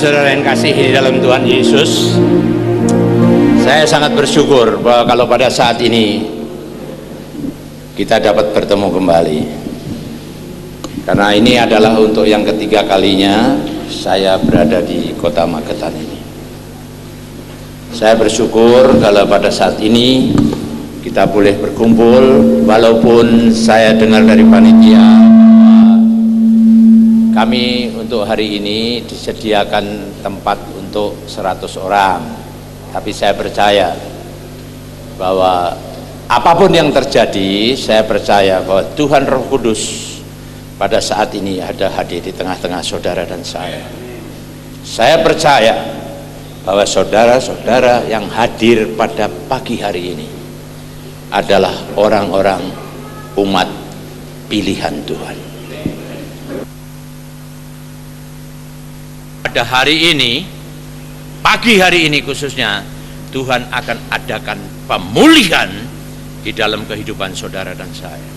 saudara-saudara yang kasih di dalam Tuhan Yesus, saya sangat bersyukur bahwa kalau pada saat ini kita dapat bertemu kembali, karena ini adalah untuk yang ketiga kalinya saya berada di kota Magetan ini. Saya bersyukur kalau pada saat ini kita boleh berkumpul, walaupun saya dengar dari panitia kami untuk hari ini disediakan tempat untuk 100 orang, tapi saya percaya bahwa apapun yang terjadi, saya percaya bahwa Tuhan Roh Kudus pada saat ini ada hadir di tengah-tengah saudara dan saya. Saya percaya bahwa saudara-saudara yang hadir pada pagi hari ini adalah orang-orang umat pilihan Tuhan. Pada hari ini, pagi hari ini khususnya, Tuhan akan adakan pemulihan di dalam kehidupan saudara dan saya.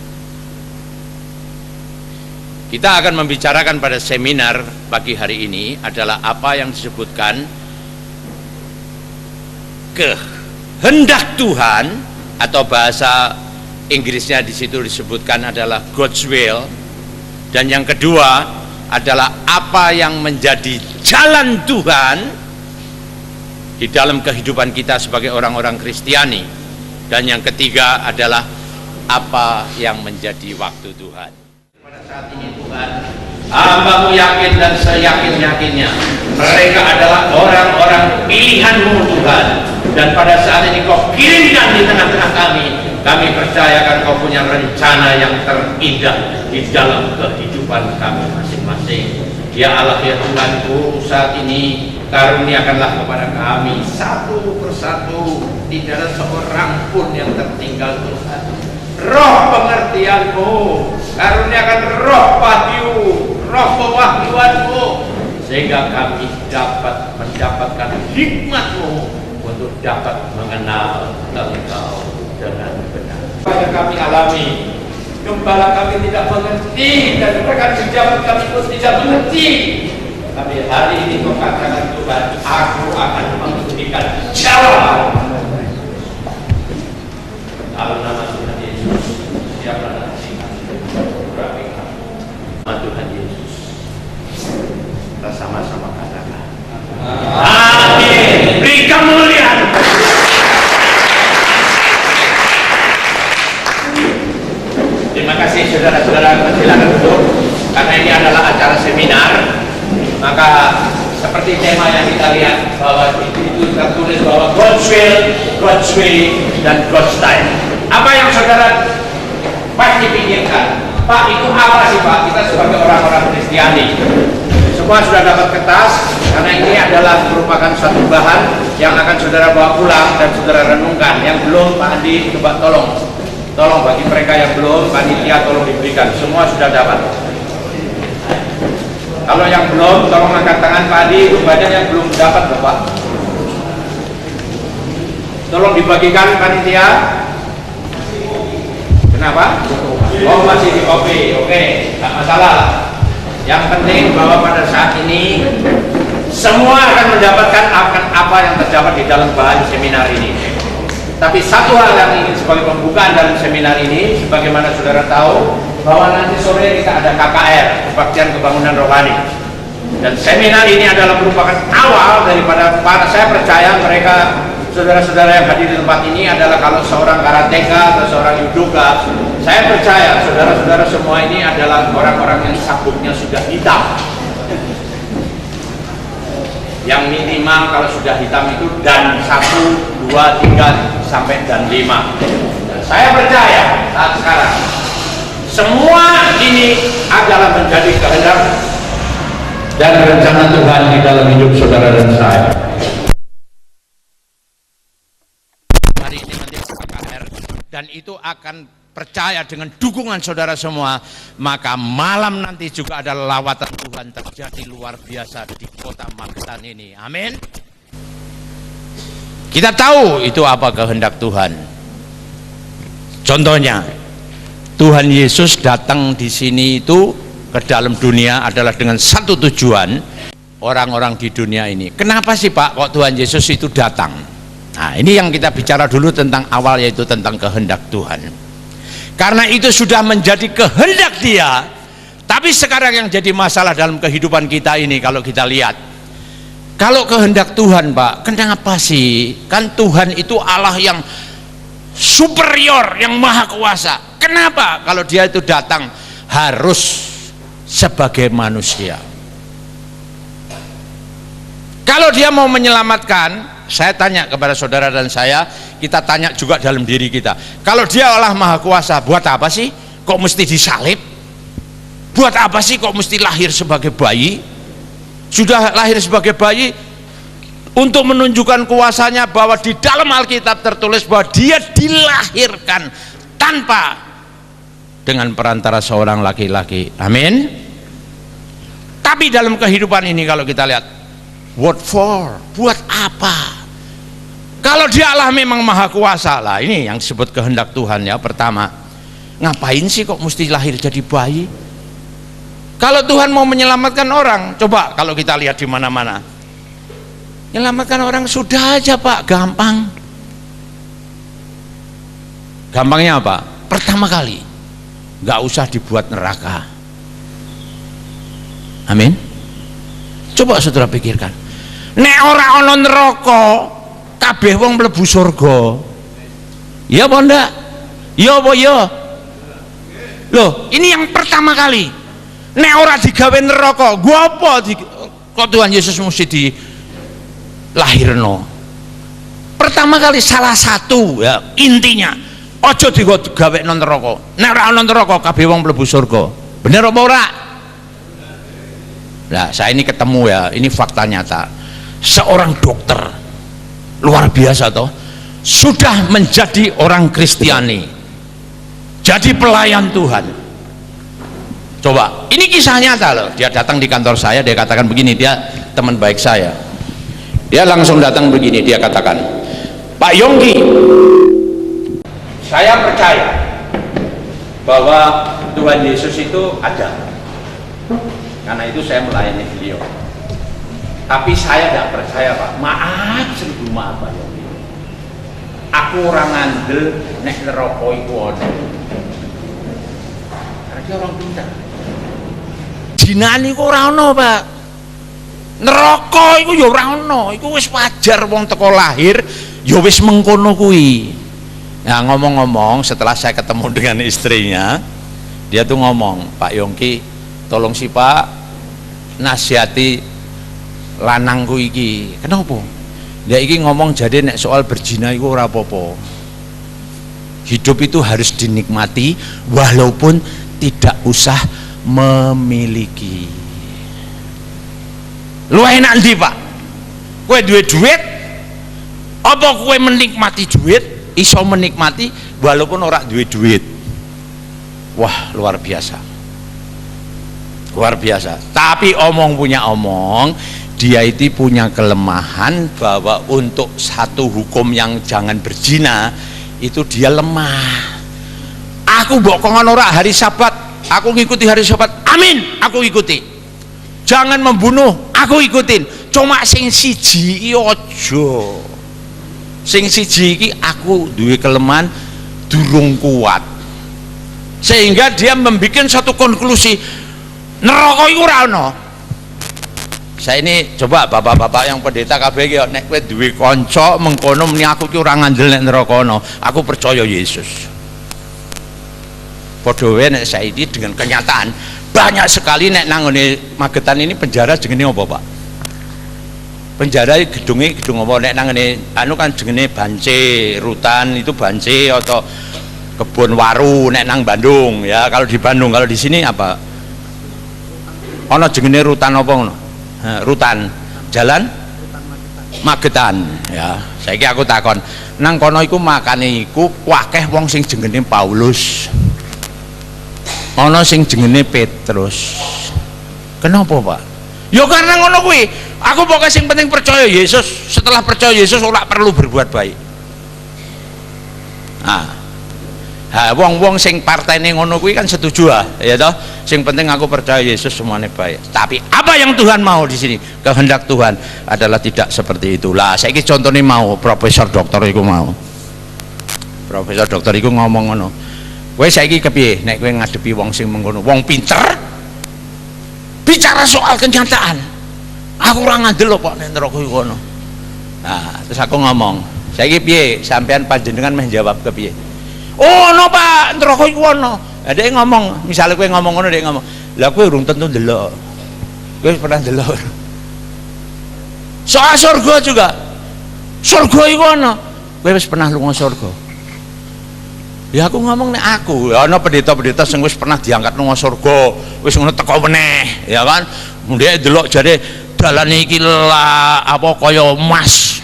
Kita akan membicarakan pada seminar pagi hari ini adalah apa yang disebutkan kehendak Tuhan, atau bahasa Inggrisnya di situ disebutkan adalah God's will, dan yang kedua adalah apa yang menjadi jalan Tuhan di dalam kehidupan kita sebagai orang-orang Kristiani, dan yang ketiga adalah apa yang menjadi waktu Tuhan. Pada saat ini Tuhan, hamba-Mu yakin dan seyakin-yakinnya mereka adalah orang-orang pilihan-Mu Tuhan, dan pada saat ini Kau kirimkan di tengah-tengah kami percaya kan Kau punya rencana yang terindah di dalam kehidupan kami masing-masing. Ya Allah, ya Tuhanku, saat ini karuniakanlah kepada kami satu persatu, tidak ada seorang pun yang tertinggal Tuhan. Roh pengertian-Mu, karuniakan roh wahyu, roh pewahyuan-Mu, sehingga kami dapat mendapatkan hikmat-Mu untuk dapat mengenal Engkau dengan benar. Pada kami alami, gembala kami tidak mengerti, dan rekan pejabat kami pun tidak mengerti. Tapi hari ini Kau katakan Tuhan, aku akan memberikan jawaban. Dalam nama Tuhan Yesus, siapa nanti nama Tuhan Yesus, kita sama-sama katakan amin. Beri kemuliaan. Terima kasih saudara-saudara, silakan duduk. Karena ini adalah acara seminar, maka seperti tema yang kita lihat bahwa itu tertulis bahwa God's will, God's way, dan God's time. Apa yang saudara pasti pikirkan, Pak, itu apa sih Pak? Kita sebagai orang-orang Kristiani semua sudah dapat kertas, karena ini adalah merupakan satu bahan yang akan saudara bawa pulang dan saudara renungkan. Yang belum, Pak Andi, coba tolong bagi mereka yang belum, panitia tolong diberikan. Semua sudah dapat. Kalau yang belum, tolong angkat tangan Pak Adi, itu banyak yang belum dapat Bapak. Tolong dibagikan panitia. Kenapa? Oh, masih di copy. Oke, nggak masalah. Yang penting bahwa pada saat ini semua akan mendapatkan apa yang terdapat di dalam bahan seminar ini. Tapi satu hal yang ingin sebagai pembukaan dalam seminar ini, sebagaimana saudara tahu bahwa nanti sore kita ada KKR, Kebaktian Kebangunan Rohani, dan seminar ini adalah merupakan awal daripada saya percaya mereka, saudara-saudara yang hadir di tempat ini adalah kalau seorang karateka atau seorang judoka, saya percaya saudara-saudara semua ini adalah orang-orang yang sabuknya sudah hitam. Yang minimal kalau sudah hitam itu dan 1, 2, 3 sampai dan 5. Dan saya percaya saat sekarang semua ini adalah menjadi kehendak dan rencana Tuhan di dalam hidup saudara dan saya. Hari ini nanti KKR, dan itu akan percaya dengan dukungan saudara semua, maka malam nanti juga ada lawatan Tuhan terjadi luar biasa di kota Magetan ini. Amin. Kita tahu itu apa kehendak Tuhan. Contohnya, Tuhan Yesus datang di sini itu ke dalam dunia adalah dengan satu tujuan, orang-orang di dunia ini. Kenapa sih Pak kok Tuhan Yesus itu datang? Nah, ini yang kita bicara dulu tentang awal, yaitu tentang kehendak Tuhan. Karena itu sudah menjadi kehendak Dia. Tapi sekarang yang jadi masalah dalam kehidupan kita ini, kalau kita lihat, kalau kehendak Tuhan Pak, kenapa sih? Kan Tuhan itu Allah yang superior, yang maha kuasa. Kenapa kalau Dia itu datang harus sebagai manusia? Kalau Dia mau menyelamatkan, saya tanya kepada saudara dan saya, kita tanya juga dalam diri kita, kalau Dia Allah maha kuasa, buat apa sih kok mesti disalib? Buat apa sih kok mesti lahir sebagai bayi? Sudah lahir sebagai bayi untuk menunjukkan kuasanya, bahwa di dalam Alkitab tertulis bahwa Dia dilahirkan tanpa dengan perantara seorang laki-laki. Amin. Tapi dalam kehidupan ini kalau kita lihat, what for? Buat apa? Kalau Dia Allah memang maha kuasa, lah ini yang disebut kehendak Tuhan ya. Pertama, ngapain sih kok mesti lahir jadi bayi? Kalau Tuhan mau menyelamatkan orang, coba kalau kita lihat di mana-mana, menyelamatkan orang sudah aja Pak, gampang. Gampangnya apa? Pertama kali, nggak usah dibuat neraka. Amin. Coba saudara pikirkan, nek ora ana neraka, kabeh wong mlebu surga. Ya apa ndak? Ya apa ya? Loh, ini yang pertama kali. Nek ora digawe neraka, gua apa kok Tuhan Yesus mesti dilahirno? Pertama kali, salah satu ya intinya, ojo digawe nang neraka. Nek ora ana neraka kabeh wong mlebu surga. Bener apa ora? Nah, saya ini ketemu ya, ini fakta nyata. Seorang dokter luar biasa toh, sudah menjadi orang Kristiani, jadi pelayan Tuhan. Coba, ini kisah nyata loh. Dia datang di kantor saya, dia katakan begini, dia teman baik saya. Dia langsung datang begini, dia katakan, Pak Yongki, saya percaya bahwa Tuhan Yesus itu ada. Karena itu saya melayani beliau. Tapi saya tidak percaya Pak. Maaf, seribu maaf Pak Yongki. Aku orang ngandel nek neraka iku ono. Karena dia orang pintar. Jinani kok ora ono Pak. Neraka iku ya ora ono, iku wis wajar wong teko lahir ya wis mengkono kuwi. Nah, ngomong-ngomong, setelah saya ketemu dengan istrinya, dia tuh ngomong, Pak Yongki, tolong si Pak nasihati lanangku iki. Kenapa? Dia iki ngomong, jadi nek soal berzina iku ora apa-apa. Hidup itu harus dinikmati walaupun tidak usah memiliki. Lu enak ndi Pak? Kowe duwe duit apa kowe menikmati duit? Iso menikmati walaupun ora duwe duit. Wah, luar biasa. Luar biasa. Tapi omong punya omong, dia itu punya kelemahan bahwa untuk satu hukum yang jangan berzina itu dia lemah. Aku mbok kongon ora hari Sabat, aku ngikuti hari Sabat, amin, aku ikuti. Jangan membunuh, aku ikutin. Cuma sing siji iki aja. Sing siji iki aku duwe kelemahan durung kuat. Sehingga dia membuat satu konklusi, neraka iku ora ana. Saya ini coba bapak-bapak yang pendeta kabeh iki nek kowe duwe kanca mengkono muni aku ki ora ngandel nek neraka ana, aku percaya Yesus. Padha wae nek saiki dengan kenyataan banyak sekali nek nang ngene Magetan ini penjara jenenge apa Pak? Penjara gedung apa nek nang ngene anu kan jenenge Bance, Rutan itu Bance atau Kebon Waru nek nang Bandung ya. Kalau di Bandung, kalau di sini apa? Ana jenenge Rutan apa ngono? Rutan. Jalan Magetan ya. Saiki aku takon, nang kono iku makane iku akeh wong sing jenenge Paulus. Ana sing jenenge Petrus. Kenapa Pak? Ya karena ngono kuwi. Aku pokoknya sing penting percaya Yesus. Setelah percaya Yesus ora perlu berbuat baik. Nah, wong-wong sing partene ngono kuwi kan setuju ya toh. Sing penting aku percaya Yesus semuanya baik. Tapi apa yang Tuhan mau di sini? Kehendak Tuhan adalah tidak seperti itulah. Saiki contohnya mau profesor dokter iku mau. Profesor dokter iku ngomong ngono. Kowe saiki kepiye nek kowe ngadepi wong sing mengkono? Wong pinter bicara soal kenyataan. Aku ora ngandel kok nek neraka iku ngono. Nah, terus aku ngomong, saiki piye sampean panjenengan meh jawab kepiye? Oh no Pak, neraka iku ono. Lah dhek ngomong, misalnya kowe ngomong ngono dhek ngomong, lah kowe urung tentu ndelok. Kowe pernah ndelok. Soal surga juga. Surga iku ono. Kowe wis pernah lunga surga? Ya aku ngomong nek aku, ya ana pendeta-pendeta sing wis pernah diangkat lunga surga, wis ngono teko meneh, ya kan. Ndek ndelok jare dalane iki lah apa kaya emas.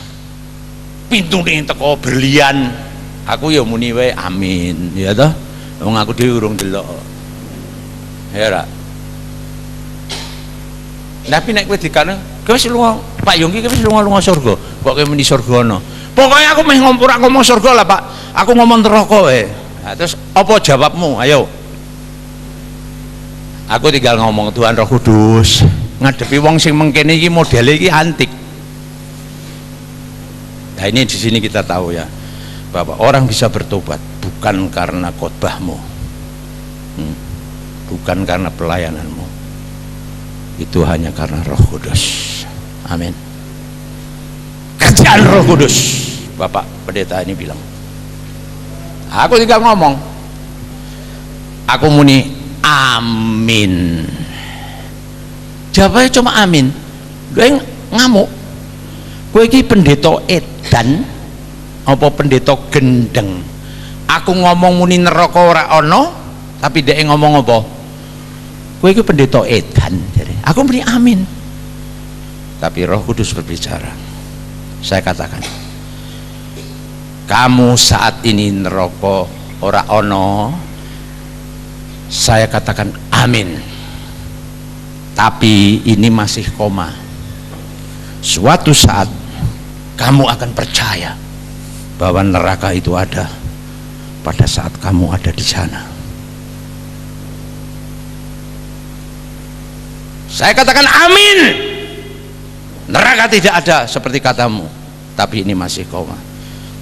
Pintune teko berlian. Aku ya muni wae amin, ya toh. Wong aku dhewe urung ndelok. Ya ora. Tapi nek kowe dikane, kowe wis lunga, Pak Yongki kowe wis lunga surga. Kok kowe muni surga ono? Pokoknya aku meh ngomong surga lah Pak. Aku ngomong neraka wae. Nah, terus apa jawabmu? Ayo. Aku tinggal ngomong Tuhan Roh Kudus. Ngadepi wong sing mengkene iki modele iki antik. Nah, ini di sini kita tahu ya bahwa orang bisa bertobat bukan karena khotbahmu. Bukan karena pelayananmu. Itu hanya karena Roh Kudus. Amin. Kerjaan Roh Kudus. Bapak pendeta ini bilang, aku tinggal ngomong, aku muni amin. Jawabnya cuma amin. Gue ngamuk. Gue ini pendeta edan apa pendeta gendeng? Aku ngomong muni neraka ora ono, tapi dia ngomong apa? Gue ini pendeta edan. Aku muni amin. Tapi Roh Kudus berbicara. Saya katakan, kamu saat ini neraka ora ono, saya katakan amin. Tapi ini masih koma. Suatu saat kamu akan percaya bahwa neraka itu ada pada saat kamu ada di sana. Saya katakan amin. Neraka tidak ada seperti katamu, tapi ini masih koma.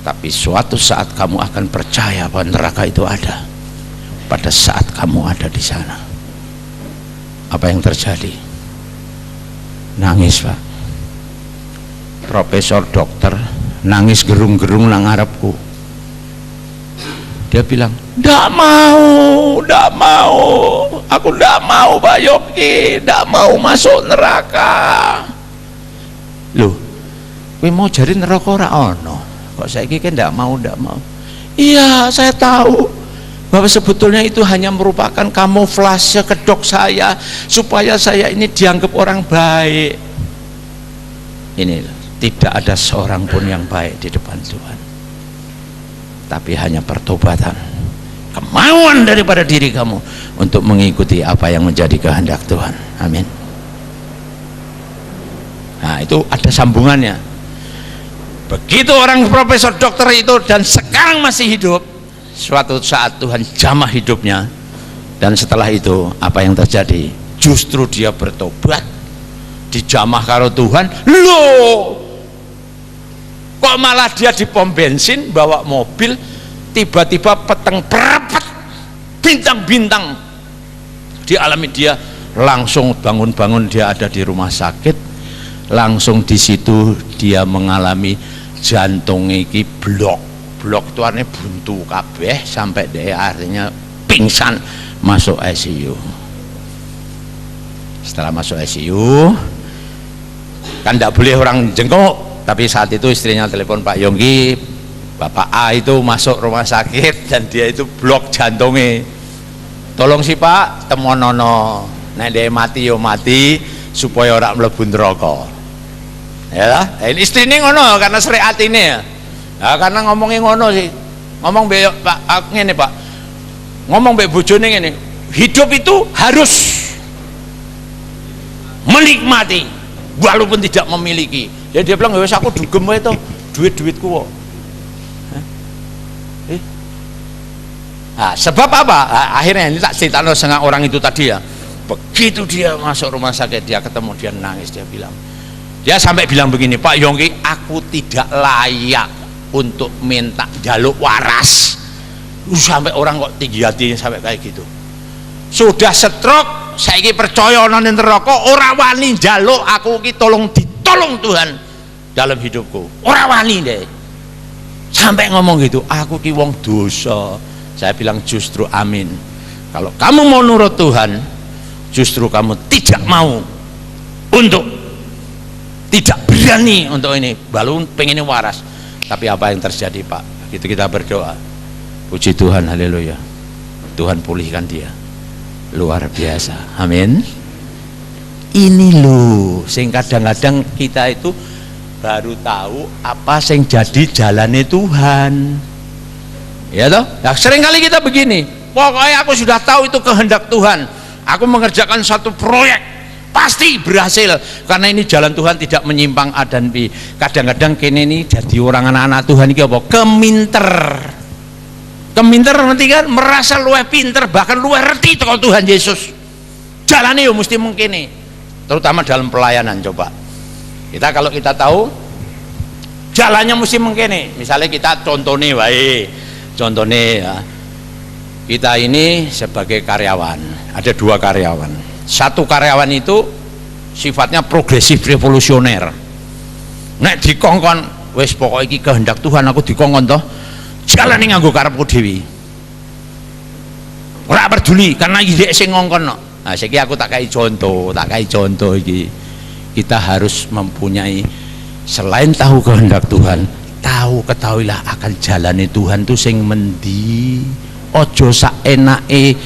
Tapi suatu saat kamu akan percaya bahwa neraka itu ada pada saat kamu ada di sana. Apa yang terjadi? Nangis Pak. Profesor dokter nangis gerung-gerung nang ngarepku. Dia bilang, "Ndak mau, ndak mau. Aku ndak mau Pak Yogi, ndak mau masuk neraka." Loh, kowe mau jari neraka ora ono. Kok saiki kan ndak mau. Iya, saya tahu bahwa sebetulnya itu hanya merupakan kamuflase kedok saya supaya saya ini dianggap orang baik. Ini tidak ada seorang pun yang baik di depan Tuhan, tapi hanya pertobatan, kemauan daripada diri kamu untuk mengikuti apa yang menjadi kehendak Tuhan. Amin. Nah, itu ada sambungannya. Begitu orang profesor dokter itu dan sekarang masih hidup, suatu saat Tuhan jamah hidupnya, dan setelah itu apa yang terjadi? Justru dia bertobat, dijamah karo Tuhan. Loh, kok malah dia di pom bensin bawa mobil, tiba-tiba peteng perapet, bintang-bintang dialami dia. Langsung bangun-bangun dia ada di rumah sakit. Langsung di situ dia mengalami jantung iki blok itu artinya buntu kabeh sampai dia artinya pingsan, masuk ICU. Setelah masuk ICU kan tidak boleh orang jenguk, tapi saat itu istrinya telepon Pak Yongki, Bapak A itu masuk rumah sakit dan dia itu blok jantungnya, tolong sih Pak temonono, nek dia mati yo mati supaya orang mlebu neraka. Ya lah, ini istri ini ngono karena syariat ini ya. Nah, karena ngomongin ngono sih, ngomong be Pak ngene Pak, ngomong be bojone ngene, hidup itu harus menikmati walaupun tidak memiliki. Jadi dia bilang, wes aku dugem wae to, duit-duitku kok. Nah, sebab apa? Nah, akhirnya ini tak ceritakan setengah orang itu tadi ya. Begitu dia masuk rumah sakit, dia ketemu, dia nangis, dia sampai bilang begini, Pak Yongki, aku tidak layak untuk minta jaluk waras. Sampai orang kok tinggi hatinya sampai kayak gitu. Sudah stroke, saya ini percaya nang neraka, ora wani jaluk aku ki ditolong Tuhan dalam hidupku. Ora wani deh. Sampai ngomong gitu, aku ki wong dosa. Saya bilang justru amin. Kalau kamu mau nurut Tuhan, justru kamu tidak mau untuk, tidak berani untuk ini, baru pengennya waras. Tapi apa yang terjadi, Pak? Gitu kita berdoa. Puji Tuhan, haleluya. Tuhan pulihkan dia. Luar biasa. Amin. Ini loh, sing kadang-kadang kita itu baru tahu apa sing jadi jalannya Tuhan. Ya toh? Nah, sering kali kita begini, pokoknya aku sudah tahu itu kehendak Tuhan. Aku mengerjakan satu proyek, pasti berhasil karena ini jalan Tuhan, tidak menyimpang A dan B. Kadang-kadang kini ini jadi orang anak-anak Tuhan ini apa? Keminter nanti kan merasa luwih pinter, bahkan luwih reti kalau Tuhan Yesus. Jalannya ya mesti mungkin nih, terutama dalam pelayanan. Coba kita kalau kita tahu jalannya mesti mungkin nih. Misalnya kita contohnya ya, kita ini sebagai karyawan, ada 2 karyawan. Satu karyawan itu sifatnya progresif revolusioner. Nek dikongkon, wes pokok iki kehendak Tuhan, aku dikongkon toh, jalan ning nganggo karepku dhewe. Ora peduli karena iki sing ngongkon. Nah, saiki aku tak kai contoh iki. Kita harus mempunyai, selain tahu kehendak Tuhan, ketahuilah akan jalannya Tuhan tuh sing mendi. Ojo saenake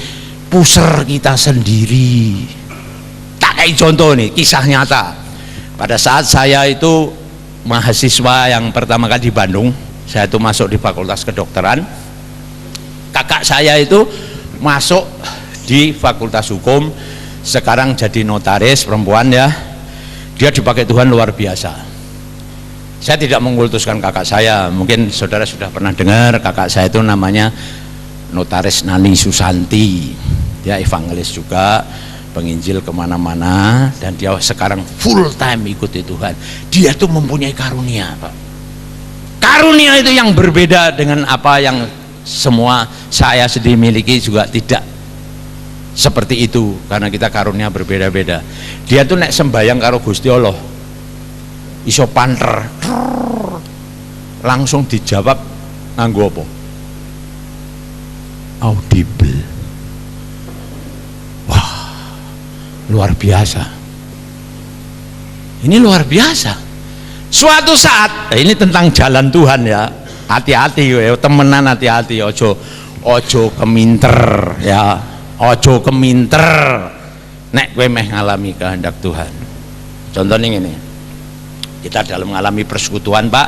puser kita sendiri. Tak kayak contoh nih, kisah nyata. Pada saat saya itu mahasiswa yang pertama kali di Bandung, saya itu masuk di Fakultas Kedokteran. Kakak saya itu masuk di Fakultas Hukum, sekarang jadi notaris perempuan ya. Dia dipakai Tuhan luar biasa. Saya tidak mengkultuskan kakak saya, mungkin saudara sudah pernah dengar kakak saya itu namanya Notaris Nani Susanti. Dia evangelis juga, penginjil kemana-mana, dan dia sekarang full time ikuti Tuhan. Dia tuh mempunyai karunia, Pak. Karunia itu yang berbeda dengan apa yang semua saya sendiri miliki, juga tidak seperti itu, karena kita karunia berbeda-beda. Dia tuh nek sembayang karo Gusti Allah iso panter langsung dijawab nganggo apa? Audible. Wah, luar biasa. Ini luar biasa. Suatu saat, ini tentang jalan Tuhan ya. Hati-hati ya, temenan hati-hati, ojo keminter ya. Ojo keminter nek kowe meh ngalami kehendak Tuhan. Contohnya ini, kita dalam mengalami persekutuan, Pak.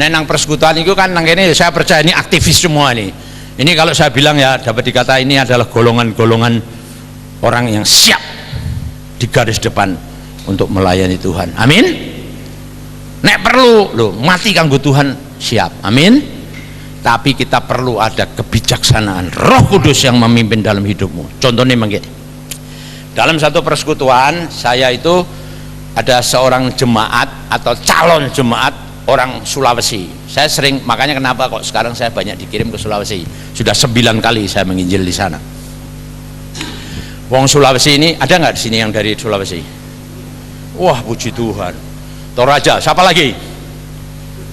Nek nang persekutuan itu kan nang kene saya percaya ini aktivis semua nih. Ini kalau saya bilang ya dapat dikata ini adalah golongan-golongan orang yang siap di garis depan untuk melayani Tuhan. Amin. Nek perlu loh mati kanggo Tuhan, siap. Amin. Tapi kita perlu ada kebijaksanaan Roh Kudus yang memimpin dalam hidupmu. Contohnya begini, dalam satu persekutuan saya itu ada seorang jemaat atau calon jemaat orang Sulawesi. Saya sering, makanya kenapa kok sekarang saya banyak dikirim ke Sulawesi. Sudah 9 kali saya menginjil di sana. Wong Sulawesi ini ada nggak di sini yang dari Sulawesi? Wah, puji Tuhan. Toraja, siapa lagi?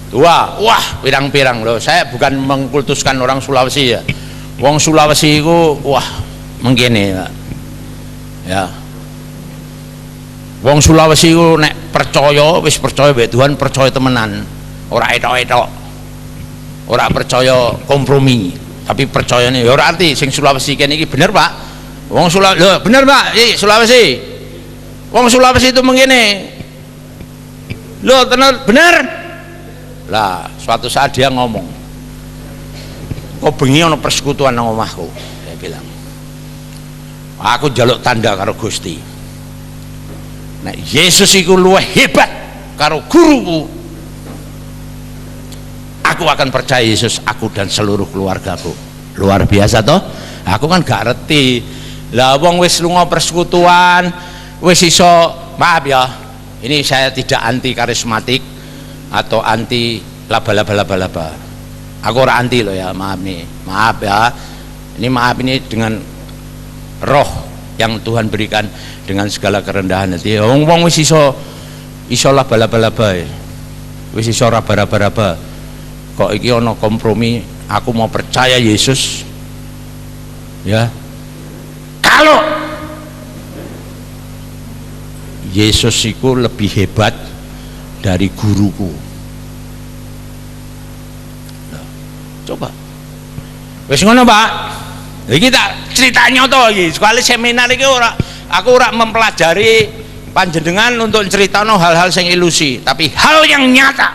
2. Wah, pirang-pirang loh. Saya bukan mengkultuskan orang Sulawesi ya. Wong Sulawesi itu wah menggene ya. Wong Sulawesi itu nek percaya, wis percaya be Tuhan, percaya temenan. Ora etok-etok. Ora percaya kompromi, tapi percaya nih. Ya ora arti sing Sulawesi kene iki bener, Pak. Wong Sulawesi, lho bener, Pak. Sulawesi. Wong Sulawesi itu menggene. Loh, bener. Lah, suatu saat dia ngomong, kok bengi ana persekutuan nang omahku. Dia bilang, aku njaluk tanda karo Gusti. Nah, Yesus iku luwih hebat karo guruku. Aku akan percaya Yesus, aku dan seluruh keluargaku. Luar biasa toh. Aku kan gak ngerti. Lah wong wis lunga persekutuan, wis iso, maaf ya, ini saya tidak anti karismatik atau anti laba-laba. Aku ora anti loh ya, maaf nih, maaf ya. Maaf ini dengan roh yang Tuhan berikan dengan segala kerendahan hati. Wong wis iso laba-laba, wis iso raba-raba. Kok iki ono kompromi, aku mau percaya Yesus. Ya. Kalau Yesus itu lebih hebat dari guruku. Nah, coba. Wis ngono, Pak. Iki tak ceritanya to iki. Sekali seminar iki aku ora mempelajari panjenengan untuk ceritano hal-hal yang ilusi, tapi hal yang nyata.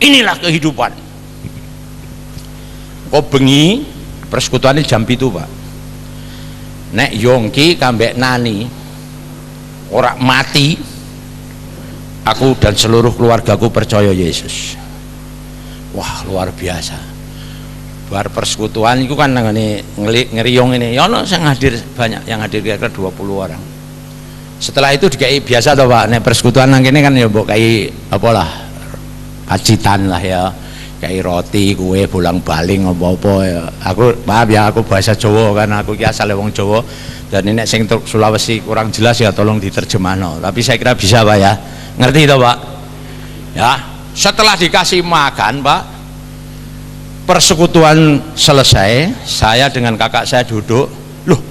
Inilah kehidupan. Kok bengi persekutuane jam 7, Pak. Nek Yongki kambek Nani ora mati, aku dan seluruh keluargaku percaya Yesus. Wah, luar biasa. Bar persekutuan itu kan ngeriyong ini. Ya ono sing hadir banyak, yang hadir kira-kira 20 orang. Setelah itu dikai biasa toh, Pak. Nek persekutuan nang kene kan ya mbok kai apalah pacitan lah ya. Kayak roti, kue, bolang-baling apa-apa ya. Aku maaf ya, aku bahasa Jawa kan, aku ki asale wong Jawa, dan ini sing Sulawesi kurang jelas ya tolong diterjemahno. Tapi saya kira bisa, Pak ya. Ngerti toh, Pak? Ya, setelah dikasih makan, Pak, persekutuan selesai, saya dengan kakak saya duduk. Loh,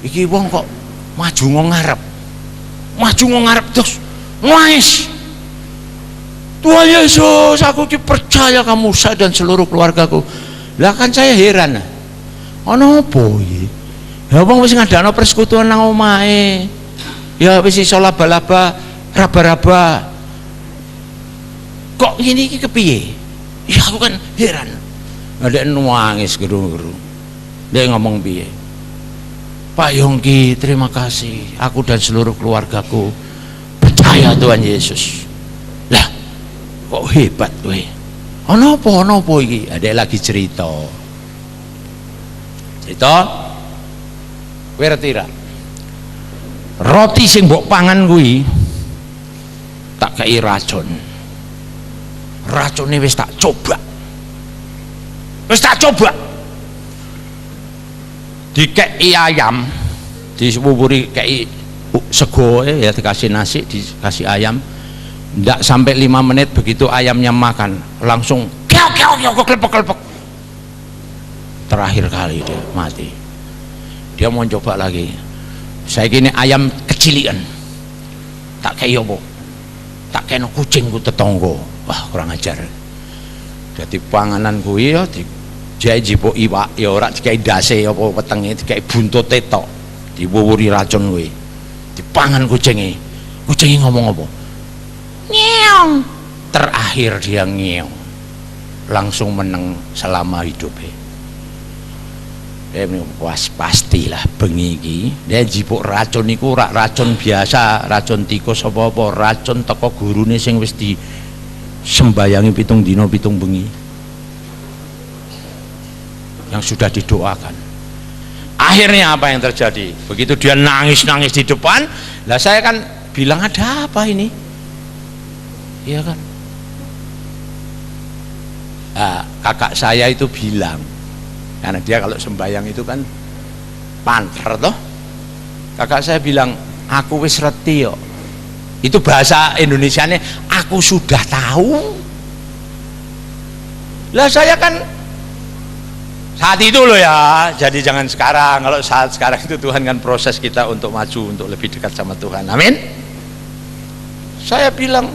iki wong kok maju ngarep terus nangis. Tuhan Yesus, aku percaya kamu, saya dan seluruh keluargaku. Lah kan saya heran. Ono apa iki? Ya wong wis ngadakno persekutuan nang omahe. Ya wis iso laba-laba, raba-raba. Kok ngene iki kepiye? Ya aku kan heran. Ada nangis geru-geru. Dia ngomong piye? Pak Yongki, terima kasih. Aku dan seluruh keluargaku percaya Tuhan Yesus. Lah, kok hebat kowe? Ono apa iki? Ada lagi cerita. Kowe ngerti ra? Roti sing mbok pangan kuwi tak kei racun. Racune wis tak coba. Dikei ayam, disuwuri kei sego ya, dikasih nasi, dikasih ayam. Ndak sampai 5 menit begitu ayamnya makan langsung kelepek. Terakhir kali dia mati. Dia mau coba lagi. Saya gini ayam kecilian. Tak kayak apa? Tak kayak kucingku tetangga. Wah, kurang ajar. Jadi panganan kuwi ya dijipuk iwak ya ora dikai dase apa wetenge, dikai buntuté tok. Diwuwuri racun kuwi. Dipangan kucinge. Kucinge ngomong apa? Nyeong. Terakhir dia nyeong, langsung menang selama hidupnya. Was pastilah bengi iki dia jipuk racun iku ora racun biasa, racun tikus apa-apa, racun teko gurune sing wis disembayangi 7 dina 7 bengi, yang sudah didoakan. Akhirnya apa yang terjadi? Begitu dia nangis-nangis di depan, lah saya kan bilang ada apa ini? Iya kan? Nah, kakak saya itu bilang, karena dia kalau sembahyang itu kan panter toh. Kakak saya bilang, aku wis reti yo. Itu bahasa Indonesianya, aku sudah tahu. Lah saya kan saat itu loh ya, jadi jangan sekarang. Kalau saat sekarang itu Tuhan kan proses kita untuk maju, untuk lebih dekat sama Tuhan. Amin. Saya bilang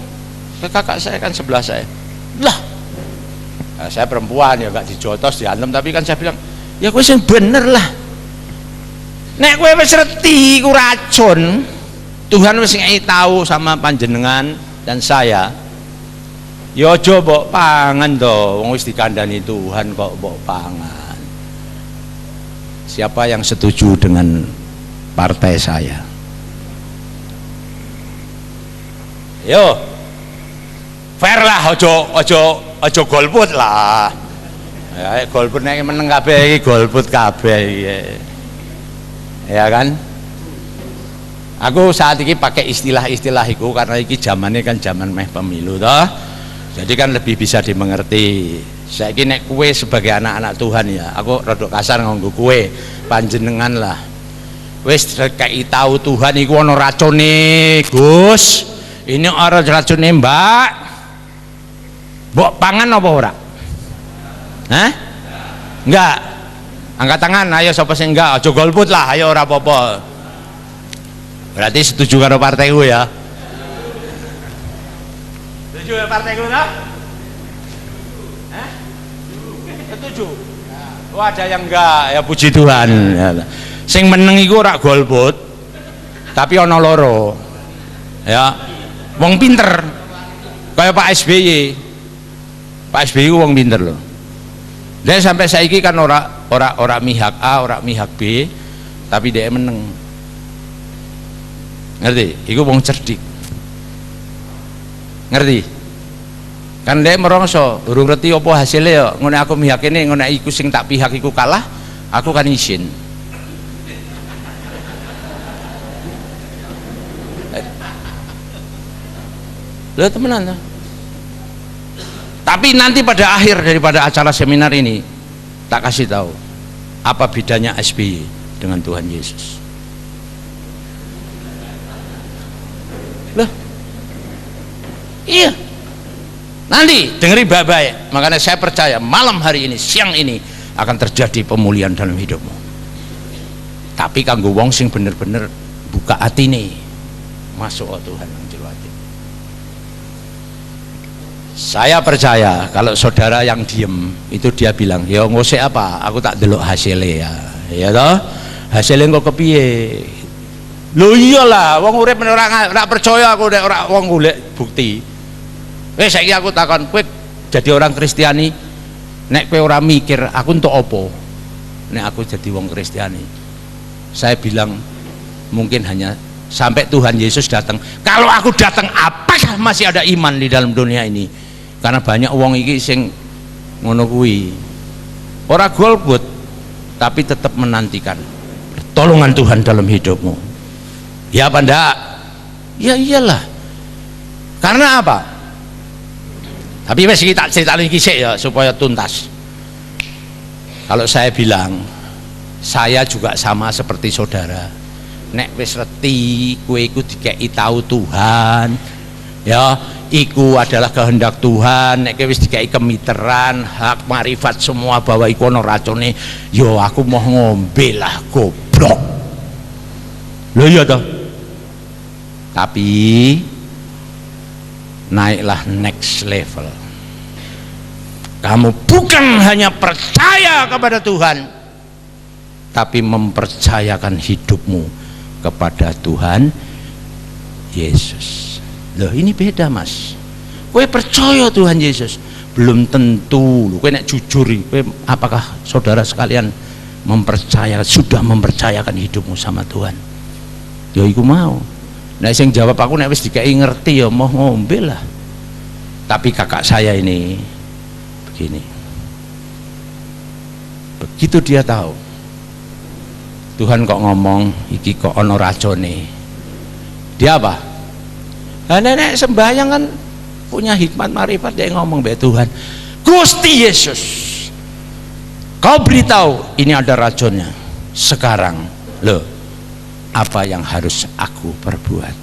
ke kakak saya kan sebelah saya, lah saya perempuan ya gak dijotos diantem, tapi kan saya bilang ya kowe sing bener lah, nek kowe wis reti ku racun, Tuhan wis ngai tahu sama panjenengan dan saya, ya aja mbok pangan to, wong wis dikandani Tuhan kok mbok pangan. Siapa yang setuju dengan partai saya? Yo fair lah, ojo golput lah. Ya golput nek meneng kabeh iki golput kabeh iki. Ya kan? Aku saat ini pakai istilah-istilah itu karena ini zamannya kan zaman meh pemilu toh. Jadi kan lebih bisa dimengerti. Saya ini nek kue sebagai anak-anak Tuhan ya, aku rodok kasar nganggo kue panjenengan lah. Wis kayak tahu Tuhan iku ono racune, Gus. Ini orang racune, Mbak. Mbok pangan apa ora? Hah? Enggak. Angkat tangan, ayo sapa sing enggak, aja golput lah, ayo ora apa-apa. Berarti setuju karo partaiku ya? Setuju ya partaiku ta? Hah? Setuju. Oh ada yang enggak, ya puji Tuhan. Sing meneng iku ora golput, tapi ana loro. Ya. Wong pinter. Kayak Pak SBY. Pak SBY ku wong pinter loh. Dia sampai saiki kan ora mihak A, ora mihak B, tapi dia meneng. Ngerti? Iku wong cerdik. Ngerti? Kan dia merongso, urung ngerti apa hasilnya ya. Ngono aku mihak ini, ngono iku sing tak pihak iku kalah, aku kan izin. Lihat temenan. Tapi nanti pada akhir daripada acara seminar ini tak kasih tahu apa bedanya SBY dengan Tuhan Yesus. Loh, iya. Nanti dengeri baik-baik. Makanya saya percaya malam hari ini, siang ini akan terjadi pemulihan dalam hidupmu. Tapi kanggo wong sing bener-bener buka hati nih, masuk Tuhan yang jero hati. Saya percaya kalau saudara yang diem itu dia bilang, ya ngosek apa? Aku tak delok hasilnya ya, ya toh? Hasilnya kok kepiye? Lho iyalah, wong urip ora percaya aku nek ora wong golek bukti. Saiki aku takon, kowe jadi orang Kristiani, nek kowe ora mikir aku entuk apa? Nek aku jadi wong Kristiani. Saya bilang mungkin hanya sampai Tuhan Yesus datang. Kalau aku datang, apakah masih ada iman di dalam dunia ini? Karena banyak wong iki sing ngono kuwi. Ora golput, tapi tetap menantikan pertolongan Tuhan dalam hidupmu. Ya apa ndak? Ya iyalah. Karena apa? Tapi wes kita cerita lagi sih ya supaya tuntas. Kalau saya bilang, saya juga sama seperti saudara. Nek wis reti, kue iku dikei tahu Tuhan. Ya, iku adalah kehendak Tuhan. Nek wis dikei kemiteran, hak marifat semua bahwa iku ono racune, yo aku mau ngombe lah goblok. Lho iya toh. Tapi naiklah next level. Kamu bukan hanya percaya kepada Tuhan, tapi mempercayakan hidupmu kepada Tuhan Yesus. Loh ini beda mas. Kowe percaya Tuhan Yesus, belum tentu. Kowe nek jujur, kowe apakah saudara sekalian sudah mempercayakan hidupmu sama Tuhan? Ya iku mau. Nah sing jawab aku nek wis dikai ngerti ya mau ngombe lah. Tapi kakak saya ini begini. Begitu dia tahu Tuhan kok ngomong iki kok ono racone, dia apa? Nah, nenek sembahyang kan punya hikmat marifat, dia ngomong be Tuhan, Gusti Yesus, kau beritahu ini ada racunnya. Sekarang loh, apa yang harus aku perbuat?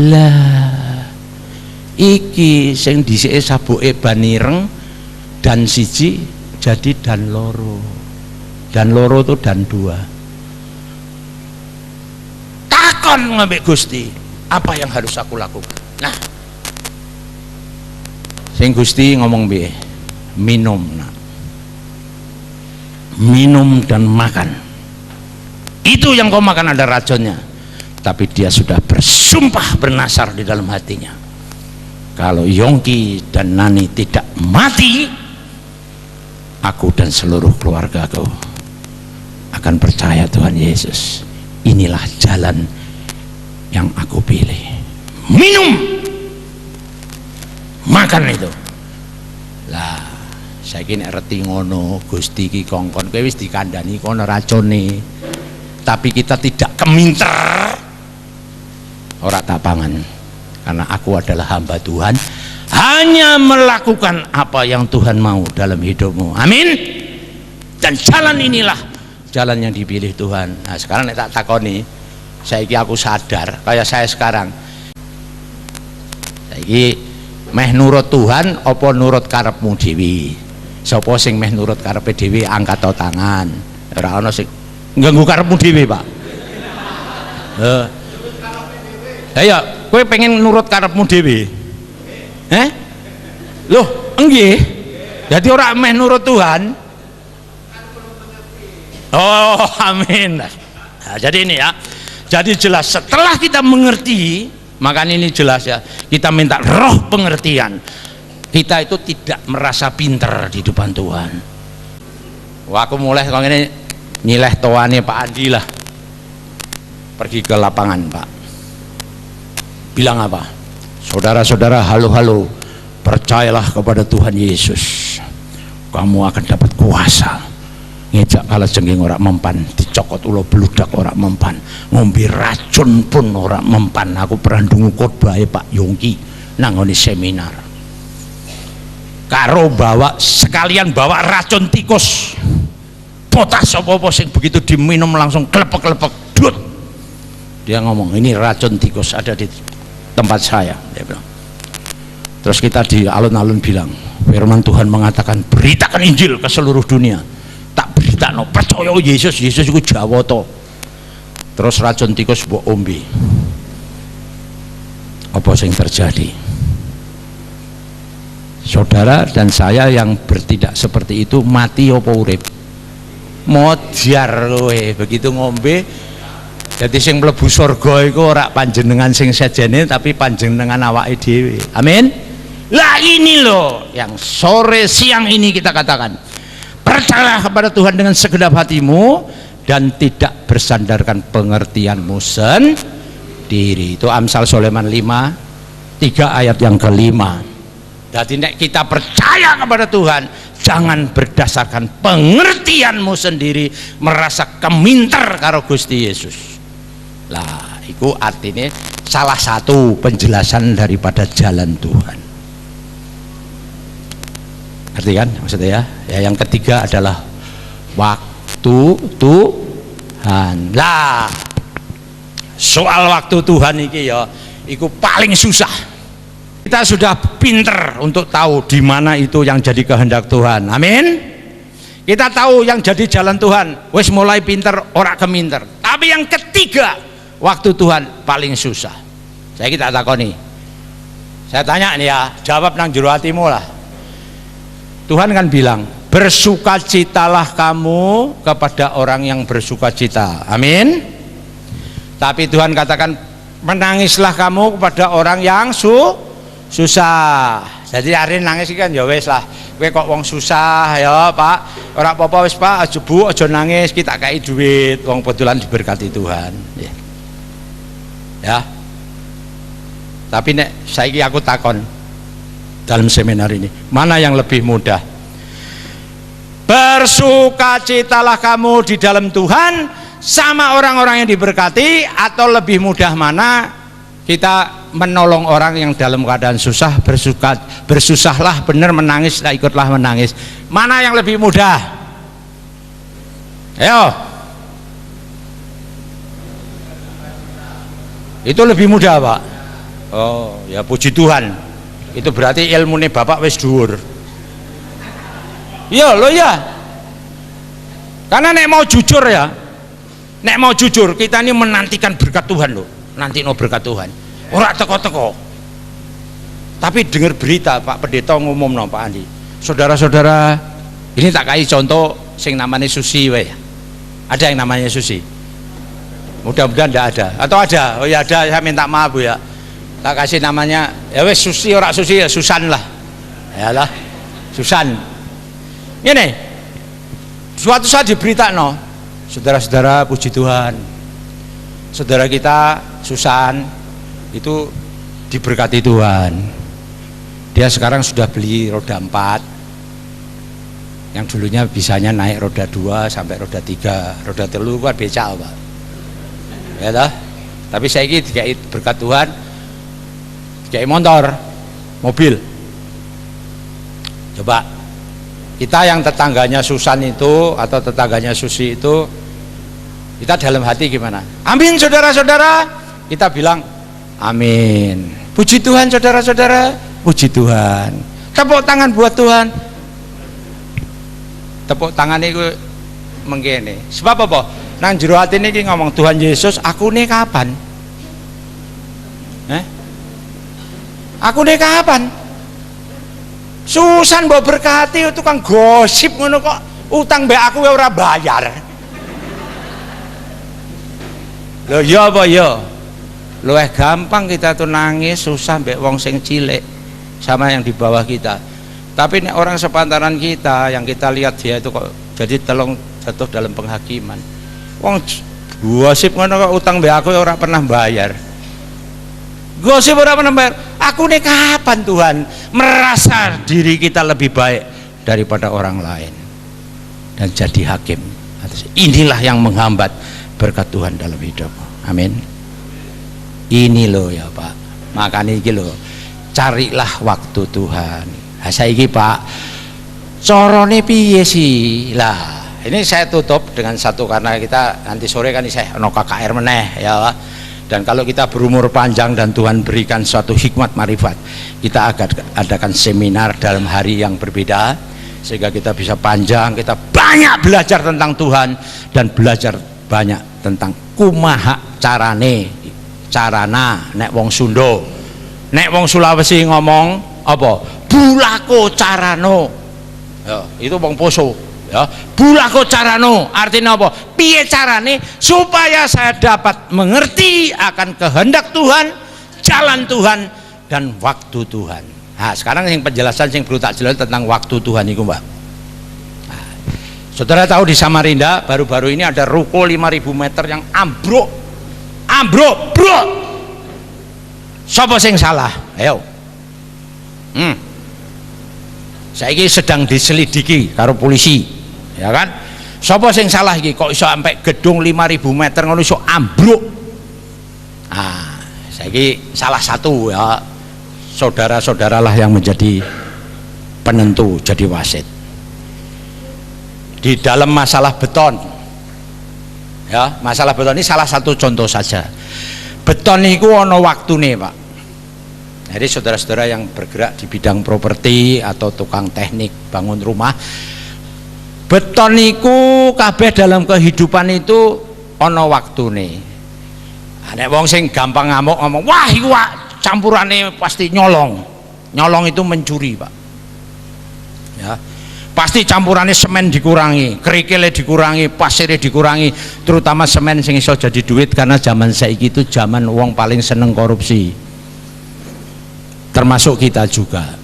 Lah iki sing dhisike sabuke banireng dan siji jadi dan loro. Dan loro itu dan dua. Takon ngambek Gusti, apa yang harus aku lakukan? Nah, sing Gusti ngomong piye? Minum, nah. Minum dan makan. Itu yang kau makan ada racunnya. Tapi dia sudah bersumpah bernasar di dalam hatinya. Kalau Yongki dan Nani tidak mati, aku dan seluruh keluargaku akan percaya Tuhan Yesus. Inilah jalan yang aku pilih. Minum, makan itu. Lah, Saiki nek reti ngono, Gusti iki kongkon kowe wis dikandani kono racune. Tapi kita tidak keminter. Ora tapangan. Karena aku adalah hamba Tuhan, hanya melakukan apa yang Tuhan mau dalam hidupmu. Amin. Dan jalan inilah jalan yang dipilih Tuhan. Nah, sekarang nek tak takoni, saiki aku sadar kayak saya sekarang. Saiki meh nurut Tuhan apa nurut karepmu dhewe? Sapa sing meh nurut karepe dhewe angkat tangan. Ora ana sing ngganggu karepmu dhewe, Pak. Ya, kowe pengen nurut karepmu dhewe? Loh, nggih. Jadi ora meh nurut Tuhan. Oh, amin. Nah, jadi ini ya. Jadi jelas setelah kita mengerti, makanya ini jelas ya. Kita minta roh pengertian. Kita itu tidak merasa pinter di depan Tuhan. Wah, aku mulai kalau ini nyileh toane Pak Andi lah. Pergi ke lapangan, Pak. Bilang apa? Saudara-saudara, halo-halo, percayalah kepada Tuhan Yesus, kamu akan dapat kuasa. Ngejak kalah jengking ora mempan, dicokot ulo beludak ora mempan, ngombe racun pun ora mempan. Aku pernah ndungu khotbah Pak Yongki nangoni seminar. Karo sekalian bawa racun tikus. Potas apa-apa sing begitu diminum langsung klepek-klepek dut. Dia ngomong, ini racun tikus ada di tempat saya, dia bilang. Terus kita di alun-alun bilang, firman Tuhan mengatakan beritakan Injil ke seluruh dunia. Tak beritano, percaya Yesus itu Jawa to. Terus racun tikus mbok ombe. Apa yang terjadi? Saudara dan saya yang bertindak seperti itu mati apa urip? Modjar kowe begitu ngombe. Jadi sing mlebu surga iku ora panjenengan sing sejene tapi panjenengan awake dhewe. Amin. Lah ini loh yang sore siang ini kita katakan, percayalah kepada Tuhan dengan segenap hatimu dan tidak bersandarkan pengertianmu sendiri. Itu Amsal Sulaiman 5 3 ayat yang kelima. Jadi nek kita percaya kepada Tuhan, jangan berdasarkan pengertianmu sendiri merasa keminter karo Gusti Yesus. Lah, itu artinya salah satu penjelasan daripada jalan Tuhan. Ngerti kan maksudnya ya? Ya, yang ketiga adalah waktu Tuhan. Lah, soal waktu Tuhan ini ya, itu paling susah. Kita sudah pinter untuk tahu di mana itu yang jadi kehendak Tuhan. Amin. Kita tahu yang jadi jalan Tuhan. Wes mulai pinter, ora keminter. Tapi yang ketiga, waktu Tuhan paling susah. Saya kita takoni. Saya tanya nih ya, jawab nang jero hatimu lah. Tuhan kan bilang, bersukacitalah kamu kepada orang yang bersukacita. Amin. Tapi Tuhan katakan, menangislah kamu kepada orang yang susah. Jadi hari nangis kan ya wes lah. Kowe kok wong susah ya Pak, ora apa-apa wis Pak, aja Bu, aja nangis, kita kei duit, wong betulan diberkati Tuhan. Ya. Tapi nek saiki aku takon dalam seminar ini, mana yang lebih mudah? Bersukacitalah kamu di dalam Tuhan sama orang-orang yang diberkati, atau lebih mudah mana kita menolong orang yang dalam keadaan susah? Bersusahlah benar, menangis lah ikutlah menangis. Mana yang lebih mudah? Ayo. Itu lebih mudah Pak. Oh ya, puji Tuhan. Itu berarti ilmune Bapak wis dhuwur. Iya lo ya. Karena nek mau jujur ya, nek mau jujur kita ini menantikan berkat Tuhan loh. Nanti no berkat Tuhan. Ora teko-teko. Tapi dengar berita Pak Pendeta ngumum no Pak Andi. Saudara-saudara, ini tak kasih contoh sing namanya Susi we. Ada yang namanya Susi? Mudah-mudahan tidak ada. Atau ada? Oh ya ada, saya minta maaf Bu ya. Tak kasih namanya ya wes Susi, ora Susi ya Susan lah. Yalah. Susan. Ini suatu saat diberitakan, saudara-saudara, puji Tuhan, saudara kita Susan itu diberkati Tuhan. Dia sekarang sudah beli roda 4. yang dulunya bisanya naik roda 2 sampai roda 3, roda 3 kan becak Pak, ya toh. Tapi saya ini dikai berkat Tuhan, dikai motor, mobil. Coba kita yang tetangganya Susan itu atau tetangganya Susi itu, kita dalam hati gimana? Amin saudara-saudara, kita bilang amin. Puji Tuhan saudara-saudara, puji Tuhan. Tepuk tangan buat Tuhan. Tepuk tangan itu mengkene. Sebab apa? Nang jero atine iki ngomong, Tuhan Yesus, aku nih kapan? Aku nih kapan? Susan mbok berkati tukang gosip ngono kok utang mbek aku ora bayar. Lho ya apa ya? Luwih gampang kita tuh nangis susah mbek wong sing cilik sama yang di bawah kita. Tapi nek orang sepantaran kita yang kita lihat dia itu kok jadi jatuh dalam penghakiman. Wong gosip ngono kok utang mbek aku ora pernah bayar. Gosip ora pernah bayar. Aku nih kapan Tuhan merasa diri kita lebih baik daripada orang lain dan jadi hakim. Inilah yang menghambat berkat Tuhan dalam hidupmu. Amin. Ini loh ya Pak, makanya ini loh, carilah waktu Tuhan. Nah, saiki Pak, corone piye sih lah. Ini saya tutup dengan satu, karena kita nanti sore kan saya ono KKR meneh ya. Dan kalau kita berumur panjang dan Tuhan berikan suatu hikmat marifat, kita akan adakan seminar dalam hari yang berbeda sehingga kita bisa panjang, kita banyak belajar tentang Tuhan dan belajar banyak tentang kumaha carana nek wong Sunda, nek wong Sulawesi ngomong apa? Bulako carano. Ya, itu wong Poso. Ya, bulako carano artinya apa? Piye carane supaya saya dapat mengerti akan kehendak Tuhan, jalan Tuhan dan waktu Tuhan. Nah, sekarang yang penjelasan yang perlu tak jelas tentang waktu Tuhan itu Mbak. Nah, saudara tahu di Samarinda baru-baru ini ada ruko 5.000 meter yang ambruk, bro. Siapa yang salah? Ayo. Saya ini sedang diselidiki karo polisi. Ya kan, sapa sing salah iki kok iso sampai gedung 5.000 meter ngono iso ambruk. Ah, saiki salah satu ya saudara-saudaralah yang menjadi penentu, jadi wasit di dalam masalah beton. Ya, masalah beton ini salah satu contoh saja. Beton itu ono waktune Pak. Jadi saudara-saudara yang bergerak di bidang properti atau tukang teknik bangun rumah, beton niku kabeh dalam kehidupan itu ana waktune. Nek wong sing gampang ngamuk ngomong, wah iku campurane pasti nyolong. Nyolong itu mencuri, Pak. Ya. Pasti campurannya semen dikurangi, kerikilnya dikurangi, pasirnya dikurangi, terutama semen sing iso jadi duit, karena zaman saiki itu zaman wong paling seneng korupsi. Termasuk kita juga.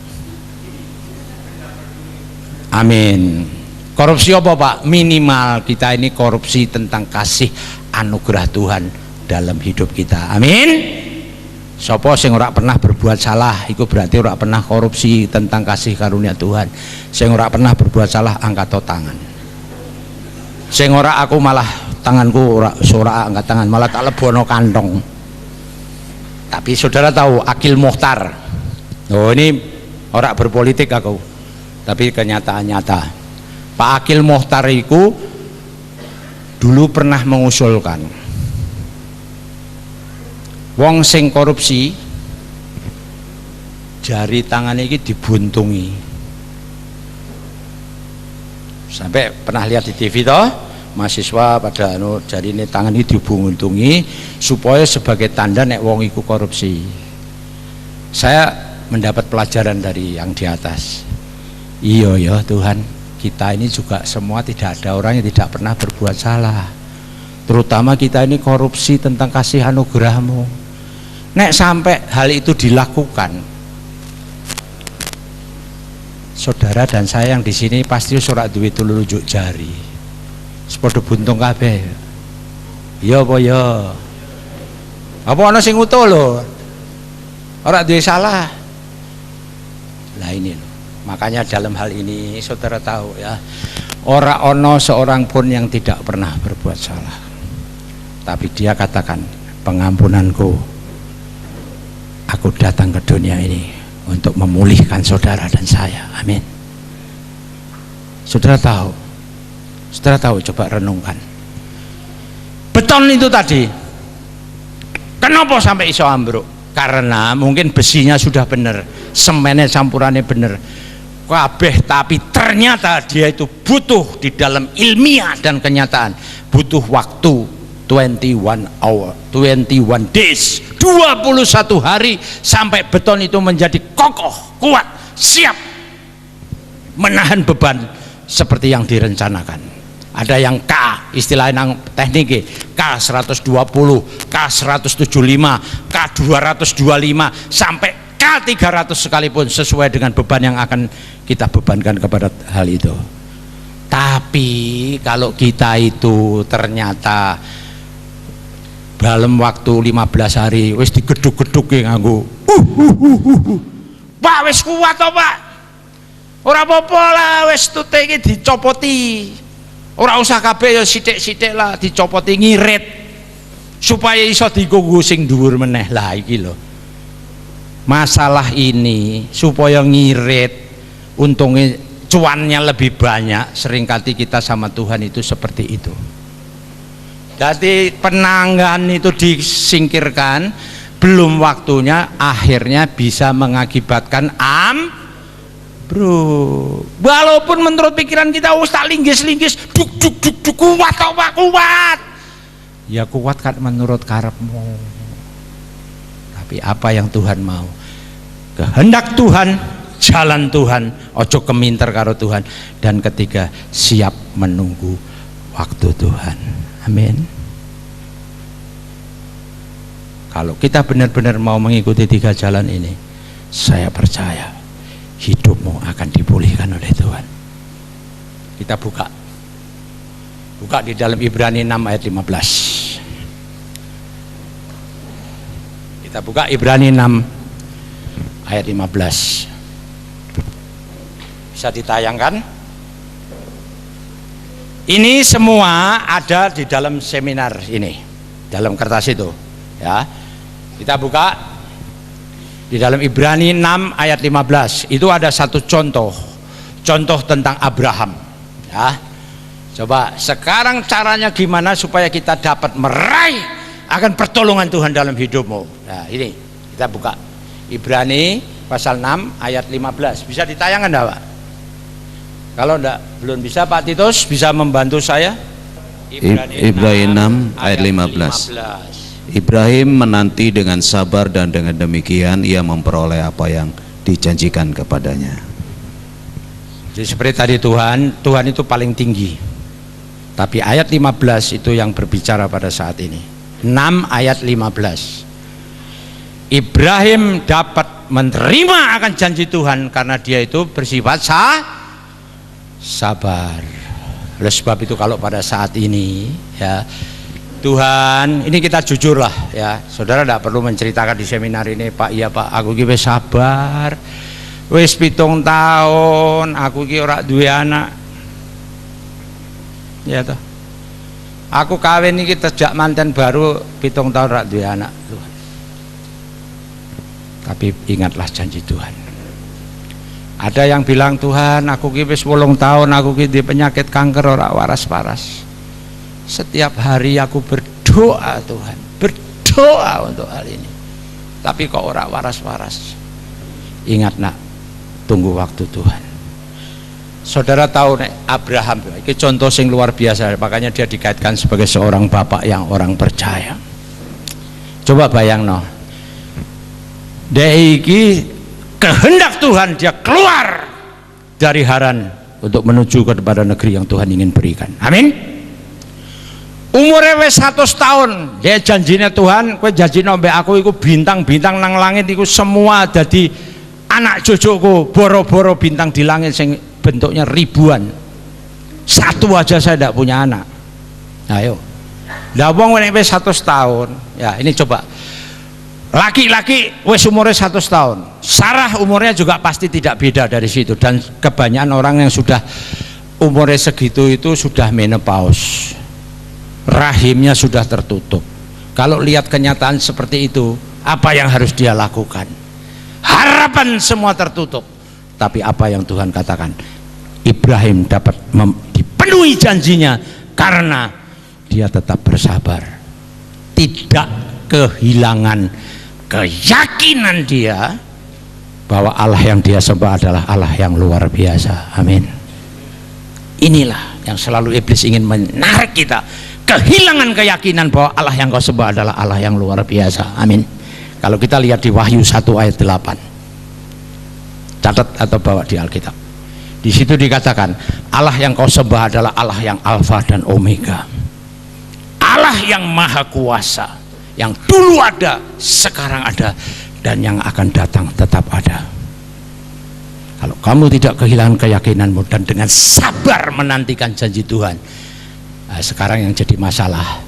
Amin. Korupsi apa Pak? Minimal kita ini korupsi tentang kasih anugerah Tuhan dalam hidup kita. Amin. Sopo sing ora pernah berbuat salah, itu berarti ora pernah korupsi tentang kasih karunia Tuhan. Sing ora pernah berbuat salah angkat tangan. Sing ora aku malah tanganku ora angkat tangan, malah tak lebono kantong. Tapi saudara tahu Akil Mukhtar. Oh ini ora berpolitik aku, tapi kenyataan nyata. Pak Akil Mukhtar itu dulu pernah mengusulkan wong sing korupsi jari tangan ini dibuntungi. Sampai pernah lihat di TV toh, mahasiswa pada jari ini tangan ini dibuntungi supaya sebagai tanda nek wong iku korupsi. Saya mendapat pelajaran dari yang di atas. Iya ya Tuhan, kita ini juga semua tidak ada orang yang tidak pernah berbuat salah, terutama kita ini korupsi tentang kasih anugerah-Mu. Nek sampai hal itu dilakukan, saudara dan saya yang di sini pasti surat duit tulunjuk jari, sepodo buntung kabeh. Iya apa ya? Apa ana sing utuh lho? Ora duwe salah. Lah ini loh. Makanya dalam hal ini saudara tahu ya, ora ono seorang pun yang tidak pernah berbuat salah, tapi dia katakan, pengampunanku, aku datang ke dunia ini untuk memulihkan saudara dan saya. Amin. Saudara tahu, coba renungkan. Beton itu tadi, kenapa sampai iso ambruk? Karena mungkin besinya sudah benar, semennya campurannya benar, kabeh, tapi ternyata dia itu butuh di dalam ilmiah dan kenyataan, butuh waktu 21 hour, 21 days, 21 hari sampai beton itu menjadi kokoh, kuat, siap menahan beban seperti yang direncanakan. Ada yang K, istilahnya teknik K 120, K 175, K 225 sampai K 300 sekalipun, sesuai dengan beban yang akan kita bebankan kepada hal itu. Tapi kalau kita itu ternyata dalam waktu 15 hari wis digeduk-geduk nganggo Pak, wis kuat to Pak, ora apa-apa lah, wis tute iki dicopoti, ora usah kabeh ya sithik-sithik lah, dicopoti, ngirit supaya iso digunggu sing dhuwur meneh. Lah iki lho masalah ini, supaya ngirit untungnya cuannya lebih banyak. Seringkali kita sama Tuhan itu seperti itu. Jadi penanggan itu disingkirkan, belum waktunya, akhirnya bisa mengakibatkan bro, walaupun menurut pikiran kita tak linggis-linggis, duk kuat kok Pak, kuat ya, kuat kan menurut karepmu, tapi apa yang Tuhan mau, kehendak Tuhan, jalan Tuhan, ojo keminter karo Tuhan. Dan ketiga, siap menunggu waktu Tuhan. Amin. Kalau kita benar-benar mau mengikuti 3 jalan ini, saya percaya hidupmu akan dipulihkan oleh Tuhan. Kita buka di dalam Ibrani 6 ayat 15. Kita buka Ibrani 6 ayat 15. Bisa ditayangkan? Ini semua ada di dalam seminar ini, dalam kertas itu ya. Kita buka di dalam Ibrani 6 ayat 15. Itu ada satu contoh tentang Abraham ya. Coba sekarang caranya gimana supaya kita dapat meraih akan pertolongan Tuhan dalam hidupmu. Nah ini kita buka Ibrani pasal 6 ayat 15. Bisa ditayangkan enggak Pak? Kalau enggak, belum bisa Pak Titus bisa membantu saya. Ibrani 6 ayat 15. Ibrahim menanti dengan sabar, dan dengan demikian ia memperoleh apa yang dijanjikan kepadanya. Jadi seperti tadi Tuhan itu paling tinggi, tapi ayat 15 itu yang berbicara pada saat ini. 6 ayat 15. Ibrahim dapat menerima akan janji Tuhan karena dia itu bersifat sabar. Oleh sebab itu kalau pada saat ini ya Tuhan, ini kita jujur lah ya, saudara tidak perlu menceritakan di seminar ini, Pak iya Pak, aku ki wis sabar, wis 7 tahun, aku ki ora duwe anak, ya toh, aku kawin iki sejak manten baru 7 tahun ora duwe anak Tuhan. Tapi ingatlah janji Tuhan. Ada yang bilang, Tuhan aku ki wis 8 tahun, aku ki di penyakit kanker ora waras-waras. Setiap hari aku berdoa Tuhan, berdoa untuk hal ini, tapi kok ora waras-waras. Ingat nak, tunggu waktu Tuhan. Saudara tahu nek Abraham, ini contoh sing luar biasa, makanya dia dikaitkan sebagai seorang bapak yang orang percaya. Coba bayang no, dia iki kehendak Tuhan, dia keluar dari Haran untuk menuju kepada negeri yang Tuhan ingin berikan. Amin. Umurnya wis 100 tahun, dia janjinya Tuhan, kowe janjine mbek aku iku bintang-bintang nang langit iku semua dadi anak cucuku, boro-boro bintang di langit sing bentuknya ribuan. Satu aja saya tidak punya anak. Ayo. Lah wong nek wis 100 tahun, ya ini coba laki-laki wis umurnya 100 tahun. Sarah umurnya juga pasti tidak beda dari situ, dan kebanyakan orang yang sudah umurnya segitu itu sudah menopause, rahimnya sudah tertutup. Kalau lihat kenyataan seperti itu, apa yang harus dia lakukan? Harapan semua tertutup. Tapi apa yang Tuhan katakan? Ibrahim dapat dipenuhi janjinya karena dia tetap bersabar, tidak kehilangan keyakinan dia bahwa Allah yang dia sembah adalah Allah yang luar biasa. Amin. Inilah yang selalu iblis ingin menarik kita, kehilangan keyakinan bahwa Allah yang kau sembah adalah Allah yang luar biasa. Amin. Kalau kita lihat di Wahyu 1 ayat 8, catat atau bawa di Alkitab, di situ dikatakan Allah yang kau sembah adalah Allah yang Alfa dan Omega, Allah yang maha kuasa, yang dulu ada, sekarang ada, dan yang akan datang tetap ada. Kalau kamu tidak kehilangan keyakinanmu dan dengan sabar menantikan janji Tuhan, nah, sekarang yang jadi masalah,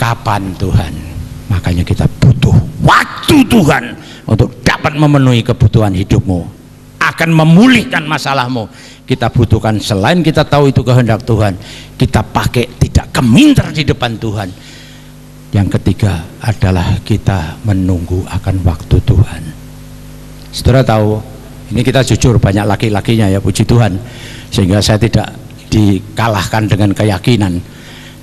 kapan Tuhan? Makanya kita butuh waktu Tuhan untuk dapat memenuhi kebutuhan hidupmu, akan memulihkan masalahmu. Kita butuhkan, selain kita tahu itu kehendak Tuhan, kita pakai tidak keminter di depan Tuhan. Yang ketiga adalah kita menunggu akan waktu Tuhan. Saudara tahu, ini kita jujur, banyak laki-lakinya ya, puji Tuhan, sehingga saya tidak dikalahkan dengan keyakinan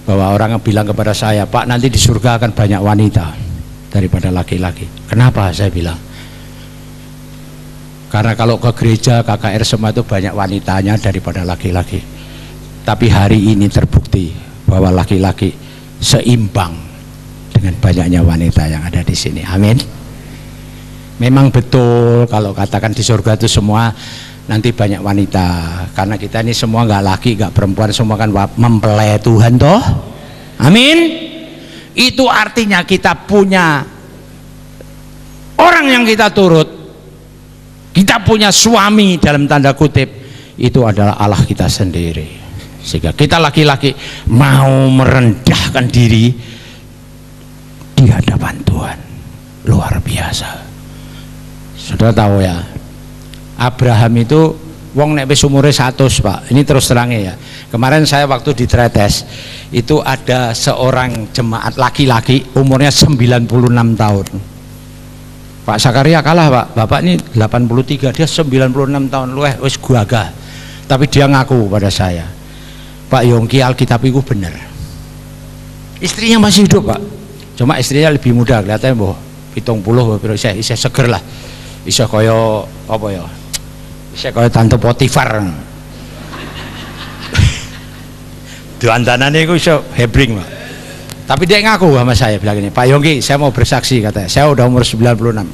bahwa orang bilang kepada saya, Pak, nanti di surga akan banyak wanita daripada laki-laki. Kenapa saya bilang? Karena kalau ke gereja KKR semua itu banyak wanitanya daripada laki-laki. Tapi hari ini terbukti bahwa laki-laki seimbang dengan banyaknya wanita yang ada di sini. Amin. Memang betul kalau katakan di surga itu semua nanti banyak wanita, karena kita ini semua nggak laki nggak perempuan, semua kan mempelai Tuhan toh. Amin. Itu artinya kita punya orang yang kita turut, kita punya suami dalam tanda kutip, itu adalah Allah kita sendiri. Sehingga kita laki-laki mau merendahkan diri di hadapan Tuhan, luar biasa. Sudah tahu ya, Abraham itu wong nek wis umure 100, Pak. Ini terus terangnya ya. Kemarin saya waktu di Tretes itu ada seorang jemaat laki-laki umurnya 96 tahun. Pak Sakaria kalah, Pak. Bapak ini 83, dia 96 tahun. Luweh wis gagah. Tapi dia ngaku pada saya, Pak Yongki, Alkitab itu bener. Istrinya masih hidup, Pak. Cuma istrinya lebih muda, kelihatannya boh 70, pero isih seger lah. Isih kaya apa ya? Isih kaya Tante Potifar. Dandanane iku iso hebring, Pak. Tapi dia ngaku sama saya, bilang ini, Pak Yongki, saya mau bersaksi, katanya, saya udah umur 96.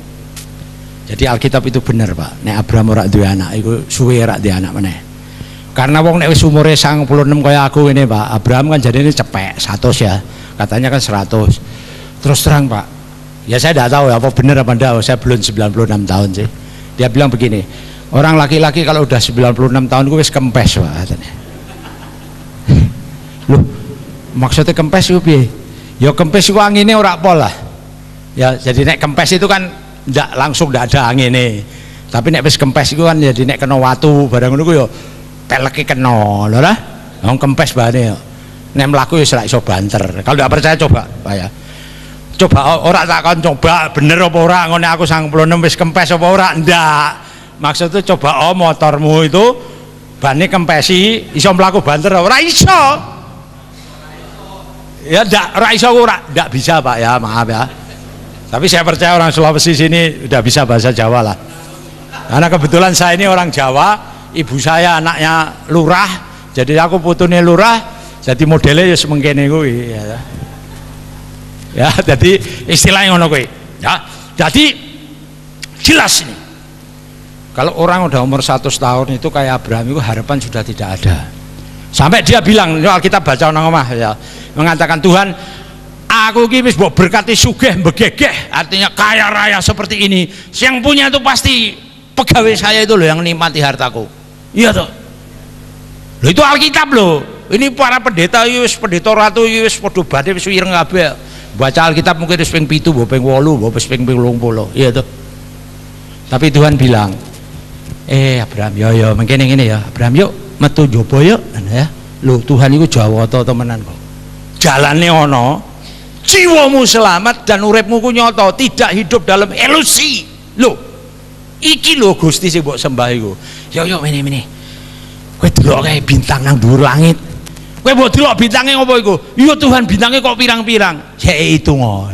Jadi Alkitab itu bener, Pak. Nek Abraham ora duwe anak, iku suwe ora duwe anak meneh. Karena wong nek wis umure 96 kaya aku ini, Pak. Abraham kan jadinya cepek 100 ya. Katanya kan 100. Terus terang, Pak, ya saya tidak tahu ya apa benar apa enggak, saya belum 96 tahun sih. Dia bilang begini, orang laki-laki kalau udah 96 tahun gue wis kempes, Pak, katanya. Loh, maksudnya kempes itu piye? Ya kempes itu anginnya ora pol lah. Ya jadi nek kempes itu kan ndak langsung ndak ada anginnya. Tapi nek wis kempes itu kan jadi nek kena watu barang ngono ku ya peleke kena lho lah. Wong kempes bahane ya. Nek mlaku ya ora iso banter. Kalau ndak percaya coba, Pak ya. Coba ora tak kon coba bener apa ora ngene aku 96 wis kempes apa ora? Ndak. Maksudnya coba motormu itu bane kempesi iso mlaku banter ora iso. Ya ndak, ora iso ora, ndak bisa, Pak ya, maaf ya. Tapi saya percaya orang Sulawesi sini udah bisa bahasa Jawa lah. Karena kebetulan saya ini orang Jawa, ibu saya anaknya lurah, jadi aku putune lurah, jadi modelnya ya semengkene kuwi ya. Ya, jadi istilahnya ngono kuwi. Ya, jadi jelas ini. Kalau orang udah umur 100 tahun itu kayak Abraham itu harapan sudah tidak ada. Sampai dia bilang, kita baca nang omah ya, mengatakan Tuhan, aku iki wis mbok berkati sugih begegeh, artinya kaya raya seperti ini. Yang punya itu pasti pegawai saya itu loh yang nikmati hartaku. Iya toh. Loh itu Alkitab loh. Ini para pendeta wis pendeta ratu wis padha badhe wis ireng kabeh. Baca Alkitab mungkin wis ping 7, ping 8, wis ping 80. Iya tuh. Tapi Tuhan bilang, Abraham, yo mengkene ngene ya. Abraham yuk metu njaba yuk, ya. Lho, Tuhan iku Jawata temenan kok. Jalane ana, jiwamu selamat dan uripmu ku nyata, tidak hidup dalam ilusi. Lho, iki lho Gusti sing mbok sembah iku. Yo mene. Kowe delok kae bintang nang dhuwur langit. Kowe mbok delok bintange apa iku? Iya Tuhan, bintange kok pirang-pirang. Ya itu ngono.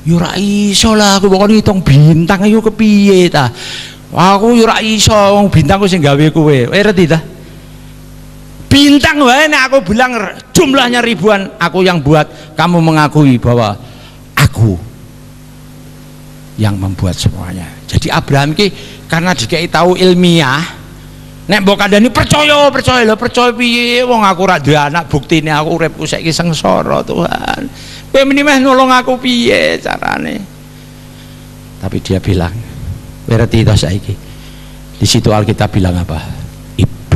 Yo ora iso lah aku kok ngitung bintang iku kepiye ta? Aku yo ora iso wong bintangku sing gawe kowe. Ngerti ta? Bintang wae nek aku bilang jumlahnya ribuan, aku yang buat, kamu mengakui bahwa aku yang membuat semuanya. Jadi Abraham ki karena dikai tahu ilmiah, nek mbok kandhani percaya piye wong aku ora duwe anak, buktine aku uripku saiki sengsara Tuhan. Kowe menimeh nolong aku piye carane? Tapi dia bilang, ngerti ta saiki? Di situ Alkitab bilang apa?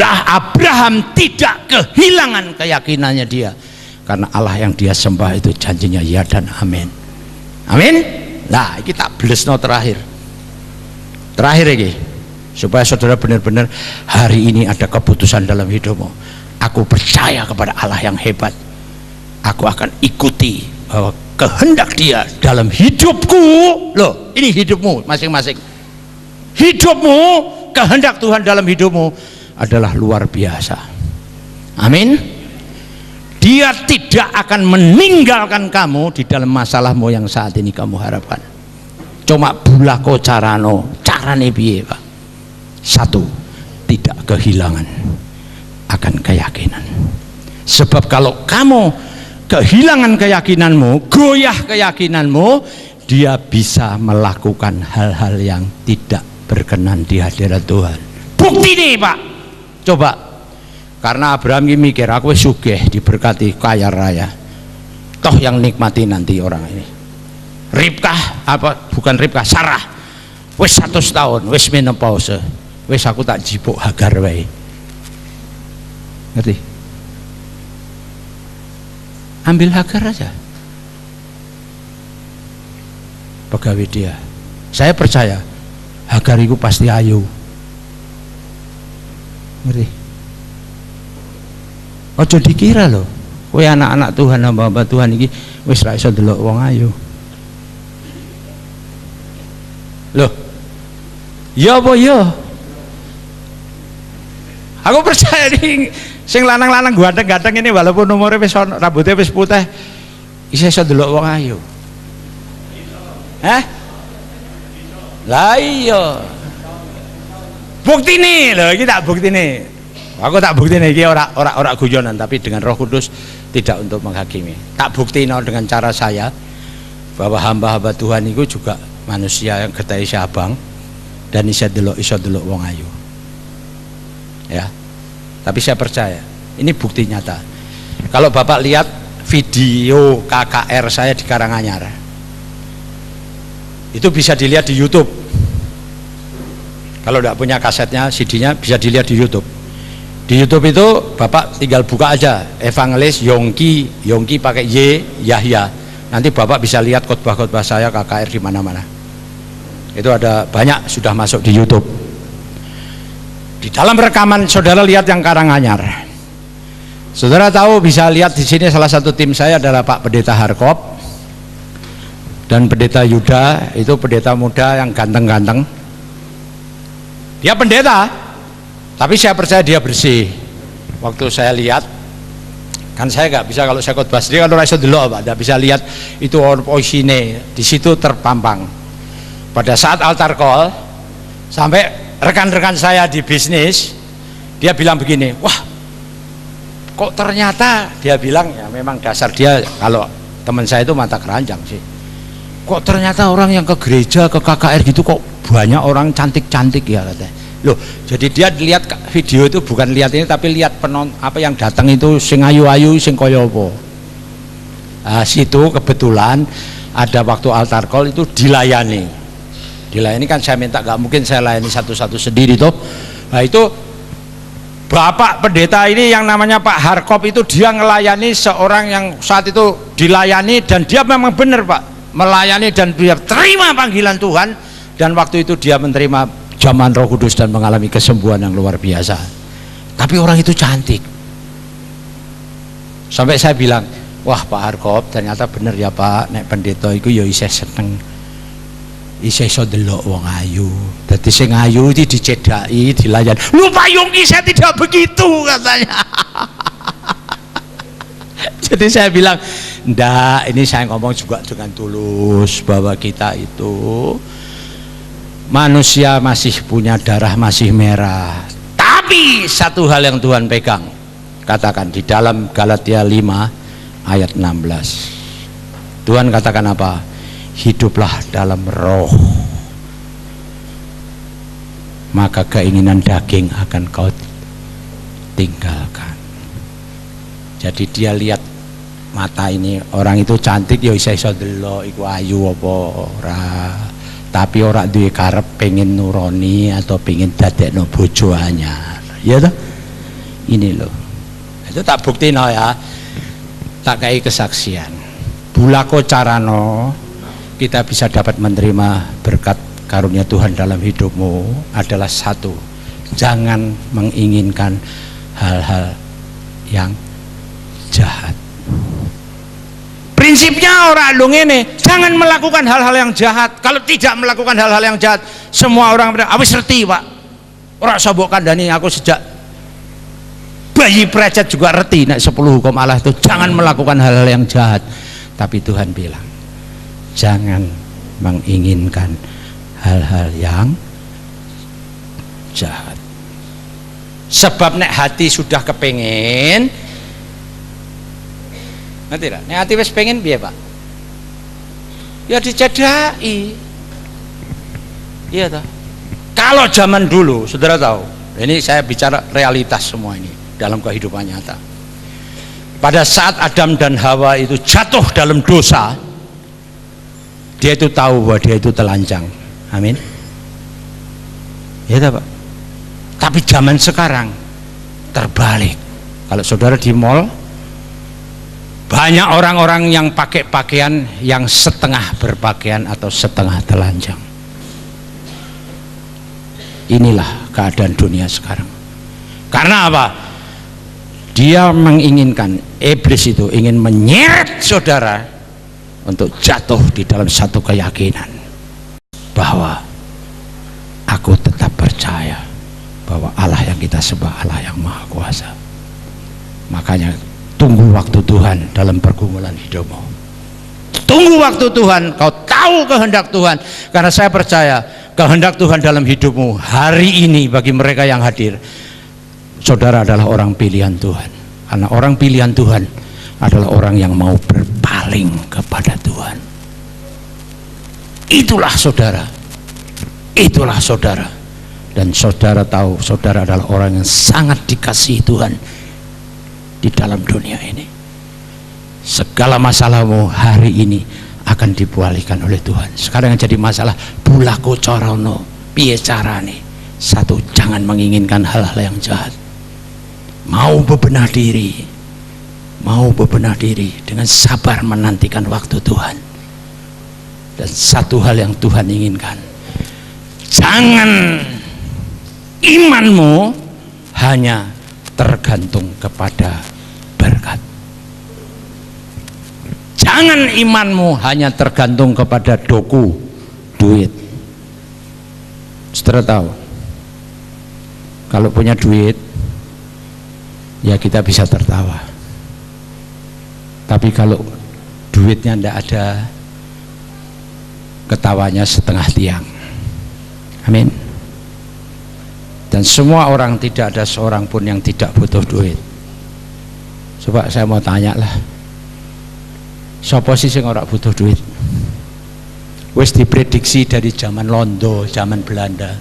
Abraham tidak kehilangan keyakinannya dia karena Allah yang dia sembah itu janjinya ya dan amin. Amin. Nah, kita blesno terakhir ini supaya saudara benar-benar hari ini ada keputusan dalam hidupmu. Aku percaya kepada Allah yang hebat. Aku akan ikuti bahwa kehendak dia dalam hidupku. Loh, ini hidupmu masing-masing. Hidupmu, kehendak Tuhan dalam hidupmu adalah luar biasa. Amin. Dia tidak akan meninggalkan kamu di dalam masalahmu yang saat ini kamu harapkan. Cuma bulako carane piye, Pak? Satu, tidak kehilangan akan keyakinan. Sebab kalau kamu kehilangan keyakinanmu, goyah keyakinanmu, dia bisa melakukan hal-hal yang tidak berkenan di hadirat Tuhan. Bukti nih, Pak. Coba, karena Abraham ini mikir aku sugih diberkati kaya raya, toh yang nikmati nanti orang ini. Sarah wis 100 tahun wis menopause, wis aku tak jipuk Hagar wae. Ngerti? Ambil Hagar aja, pegawai dia. Saya percaya Hagar itu pasti ayu. Ngerti? Ojo dikira loh, kowe anak-anak Tuhan, hamba-hamba Tuhan iki wis ra iso delok wong ayu. Loh, ya apa ya? Aku percaya nih, sing lanang-lanang ganteng-ganteng ini walaupun umure wis rambutnya wis putih, iso delok wong ayu. Lah iya. Bukti nih loh, ini tak bukti nih. Aku tak bukti nih, ini orang guyonan, tapi dengan Roh Kudus tidak untuk menghakimi. Tak bukti dengan cara saya bahwa hamba-hamba Tuhan itu juga manusia yang getah abang dan iso delok wong ayu. Ya, tapi saya percaya ini bukti nyata. Kalau Bapak lihat video KKR saya di Karanganyar, itu bisa dilihat di YouTube. Kalau tidak punya kasetnya, CD-nya bisa dilihat di YouTube. Di YouTube itu Bapak tinggal buka aja Evangelis Yongki pakai Y Yahya. Nanti Bapak bisa lihat khotbah-khotbah saya KKR di mana-mana. Itu ada banyak sudah masuk di YouTube. Di dalam rekaman saudara lihat yang Karanganyar. Saudara tahu bisa lihat di sini salah satu tim saya adalah Pak Pendeta Harkop dan Pendeta Yuda, itu pendeta muda yang ganteng-ganteng. Dia pendeta, tapi saya percaya dia bersih. Waktu saya lihat, kan saya nggak bisa kalau saya khotbah sendiri, kalau saya dulu Pak, nggak bisa lihat itu isine di situ terpampang. Pada saat altar call, sampai rekan-rekan saya di bisnis, dia bilang begini, wah, kok ternyata dia bilang ya memang dasar dia kalau teman saya itu mata keranjang sih. Kok ternyata orang yang ke gereja, ke KKR gitu kok banyak orang cantik-cantik ya katanya. Loh, jadi dia lihat video itu bukan lihat ini tapi lihat apa yang datang itu sing ayu-ayu sing kaya apa. Situ kebetulan ada waktu altar call itu dilayani kan saya minta, gak mungkin saya layani satu-satu sendiri toh. Nah itu Bapak pendeta ini yang namanya Pak Harkop itu dia melayani seorang yang saat itu dilayani, dan dia memang benar Pak, melayani dan dia terima panggilan Tuhan, dan waktu itu dia menerima jaman Roh Kudus dan mengalami kesembuhan yang luar biasa. Tapi orang itu cantik, sampai saya bilang, wah Pak Harkop ternyata bener ya Pak, nek pendeta itu ya isih seneng, isih iso delok wong ayu. Dadi sing ayu iki dicedhaki, dilayan. Lu Pak Yongki saya tidak begitu katanya. Jadi saya bilang, ndak, ini saya ngomong juga dengan tulus bahwa kita itu manusia masih punya darah masih merah. Tapi satu hal yang Tuhan pegang, katakan di dalam Galatia 5 ayat 16. Tuhan katakan apa? Hiduplah dalam roh, maka keinginan daging akan kau tinggalkan. Jadi dia lihat mata ini, orang itu cantik ya iso delok iku ayu apa ora, tapi ora duwe karep pengen nuroni atau pengen dadekno bojo anyar. Ya toh? Ini loh. Itu tak buktino ya. Tak kai kesaksian. Bulako carano kita bisa dapat menerima berkat karunia Tuhan dalam hidupmu adalah satu, jangan menginginkan hal-hal yang jahat. Prinsipnya orang dong ini, jangan melakukan hal-hal yang jahat. Kalau tidak melakukan hal-hal yang jahat, semua orang bilang, awis reti Pak, orang sabuk kandani aku sejak bayi precet juga reti nek 10 hukum Allah itu jangan melakukan hal-hal yang jahat. Tapi Tuhan bilang, jangan menginginkan hal-hal yang jahat. Sebab nek hati sudah kepengin, ngerti lah, nek hati wis pengen piye Pak? Ya dicedhaki. Iya toh. Kalau zaman dulu, saudara tahu, ini saya bicara realitas semua ini dalam kehidupan nyata. Pada saat Adam dan Hawa itu jatuh dalam dosa, dia itu tahu bahwa dia itu telanjang. Amin. Ya Pak. Tapi zaman sekarang terbalik. Kalau saudara di mall, banyak orang-orang yang pakai pakaian yang setengah berpakaian atau setengah telanjang. Inilah keadaan dunia sekarang. Karena apa? Dia menginginkan, iblis itu ingin menyeret saudara untuk jatuh di dalam satu keyakinan bahwa aku tetap percaya bahwa Allah yang kita sembah Allah yang maha kuasa. Makanya tunggu waktu Tuhan dalam pergumulan hidupmu. Tunggu waktu Tuhan, kau tahu kehendak Tuhan. Karena saya percaya kehendak Tuhan dalam hidupmu hari ini bagi mereka yang hadir, saudara adalah orang pilihan Tuhan. Karena orang pilihan Tuhan adalah orang yang mau berpaling kepada Tuhan. Itulah saudara. Itulah saudara. Dan saudara tahu saudara adalah orang yang sangat dikasihi Tuhan di dalam dunia ini. Segala masalahmu hari ini akan dipulihkan oleh Tuhan. Sekarang yang jadi masalah, bulako corono, piye carane? Satu, jangan menginginkan hal-hal yang jahat. Mau bebenah diri, mau bebenah diri dengan sabar menantikan waktu Tuhan. Dan satu hal yang Tuhan inginkan, jangan imanmu hanya tergantung kepada berkat. Jangan imanmu hanya tergantung kepada doku, duit. Saudara tahu, kalau punya duit ya kita bisa tertawa. Tapi kalau duitnya tidak ada, ketawanya setengah tiang. Amin. Dan semua orang, tidak ada seorang pun yang tidak butuh duit. Coba saya mau tanya lah, siapa sih yang ora butuh duit? Wes diprediksi dari zaman Londo, zaman Belanda,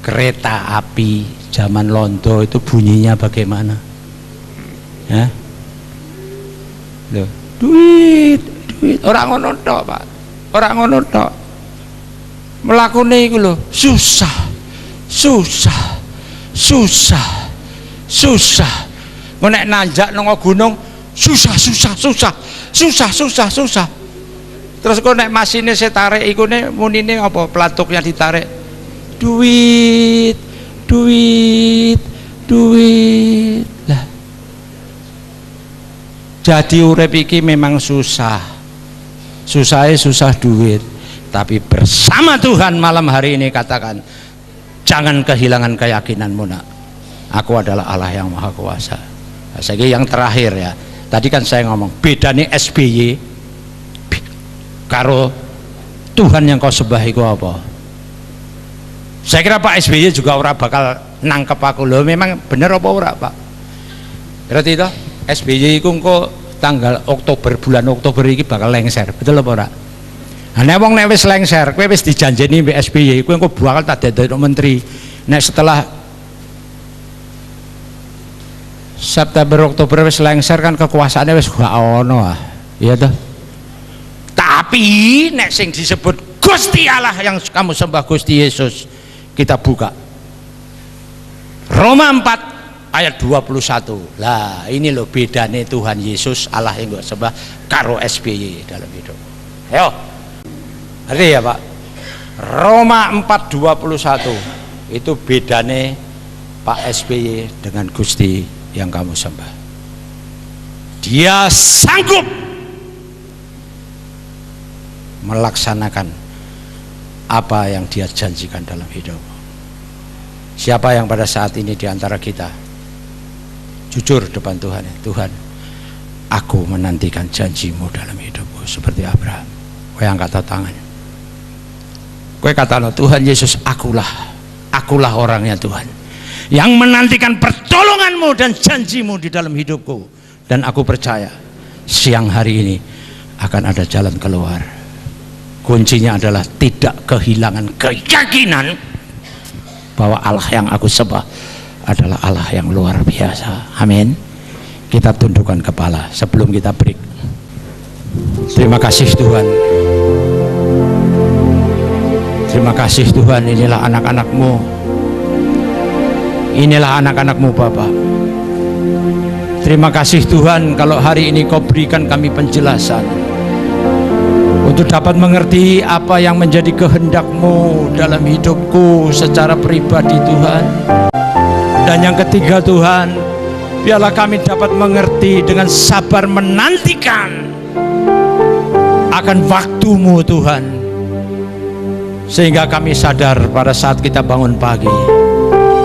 kereta api zaman Londo itu bunyinya bagaimana? Ya? Loh, duit, orang ngono tok, Pak. Orang ngono tok. Melakune iku lho, susah. susah. Nek nanjak nang gunung susah. Terus kok nek masine saya tarik iku nek munine apa platuknya ditarik. Duit. Lah. Jadi urip iki memang susah. Susah duit. Tapi bersama Tuhan malam hari ini katakan, jangan kehilangan keyakinanmu nak. Aku adalah Allah yang Maha Kuasa. Nah, saya yang terakhir ya. Tadi kan saya ngomong bedanya SBY karo Tuhan yang kau sembah itu apa? Saya kira Pak SBY juga ora bakal nangkep aku loh. Memang bener apa ora Pak? Berarti itu SBY itu kok tanggal bulan Oktober ini bakal lengser, betul apa ora? Nah, wong nek wis lengser, kowe wis dijanjeni mbek SBY, kowe engko bakal tak dadekno menteri. Nek setelah September Oktober wis lengser kan kekuasaannya wis gak ono ah. Iya toh? Tapi nek sing disebut Gusti Allah yang kamu sembah Gusti Yesus, kita buka Roma 4 ayat 21. Lah ini loh bedanya Tuhan Yesus Allah yang gak sembah karo SBY dalam hidup. Ayo ngerti ya Pak? Roma 4:21 itu bedanya Pak SBY dengan Gusti yang kamu sembah. Dia sanggup melaksanakan apa yang dia janjikan dalam hidup. Siapa yang pada saat ini diantara kita jujur depan Tuhan, Tuhan, aku menantikan janjimu dalam hidupku seperti Abraham. Kowe angkat tangan. Kowe kata Tuhan Yesus, akulah orangnya Tuhan yang menantikan pertolonganmu dan janjimu di dalam hidupku, dan aku percaya siang hari ini akan ada jalan keluar. Kuncinya adalah tidak kehilangan keyakinan bahwa Allah yang aku sembah adalah Allah yang luar biasa. Amin. Kita tundukkan kepala sebelum kita break. Terima kasih Tuhan. Terima kasih Tuhan, inilah anak-anak-Mu. Inilah anak-anak-Mu Bapak. Terima kasih Tuhan kalau hari ini Kau berikan kami penjelasan untuk dapat mengerti apa yang menjadi kehendak-Mu dalam hidupku secara pribadi Tuhan. Dan yang ketiga Tuhan, biarlah kami dapat mengerti dengan sabar menantikan akan waktu-Mu Tuhan, sehingga kami sadar pada saat kita bangun pagi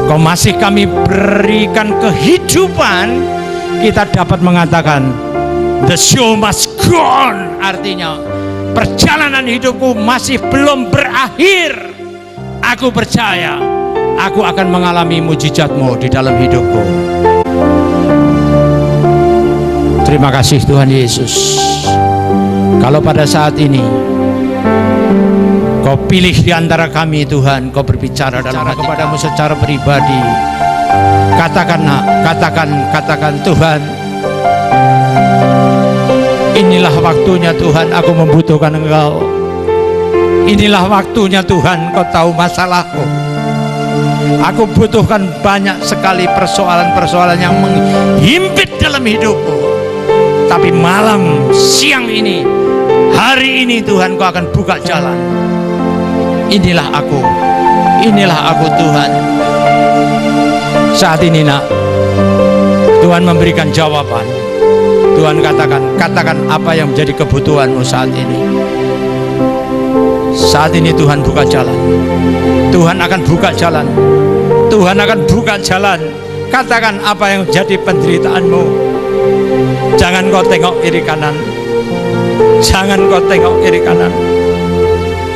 Kau masih kami berikan kehidupan, kita dapat mengatakan the show must go on. Artinya perjalanan hidupku masih belum berakhir. Aku percaya aku akan mengalami mujizat-Mu di dalam hidupku. Terima kasih Tuhan Yesus. Kalau pada saat ini Kau pilih di antara kami Tuhan, Kau berbicara dalam hati kepadamu secara pribadi. Katakan Tuhan, inilah waktunya Tuhan, aku membutuhkan Engkau. Inilah waktunya Tuhan, Kau tahu masalahku. Aku butuhkan banyak sekali persoalan-persoalan yang menghimpit dalam hidupku. Tapi malam, siang ini, hari ini Tuhan, Kau akan buka jalan. Inilah aku Tuhan. Saat ini nak, Tuhan memberikan jawaban. Tuhan katakan apa yang menjadi kebutuhanmu saat ini. Saat ini Tuhan buka jalan. Tuhan akan buka jalan. Tuhan akan buka jalan. Katakan apa yang menjadi penderitaanmu. Jangan kau tengok kiri kanan. Jangan kau tengok kiri kanan.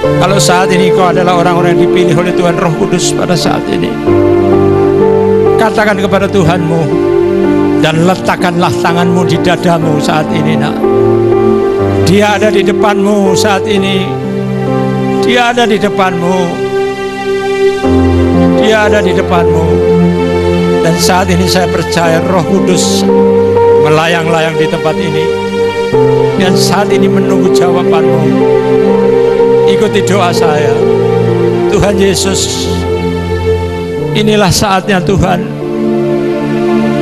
Kalau saat ini kau adalah orang-orang yang dipilih oleh Tuhan Roh Kudus pada saat ini, katakan kepada Tuhanmu dan letakkanlah tanganmu di dadamu saat ini nak. Dia ada di depanmu saat ini. Dia ada di depanmu. Dia ada di depanmu. Dan saat ini saya percaya Roh Kudus melayang-layang di tempat ini, dan saat ini menunggu jawabanmu. Ikuti doa saya. Tuhan Yesus, inilah saatnya Tuhan.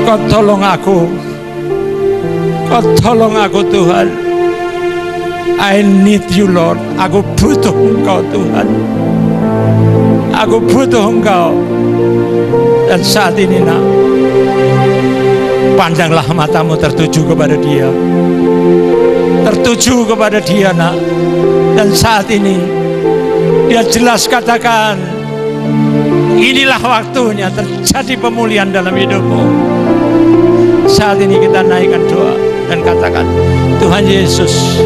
Kau tolong aku. Kau tolong aku Tuhan. I need you Lord. Aku butuh Engkau Tuhan. Aku butuh Engkau. Dan saat ini nak, pandanglah matamu tertuju kepada dia. Tertuju kepada dia nak. Dan saat ini dia jelas katakan, inilah waktunya terjadi pemulihan dalam hidupmu. Saat ini kita naikkan doa dan katakan, Tuhan Yesus,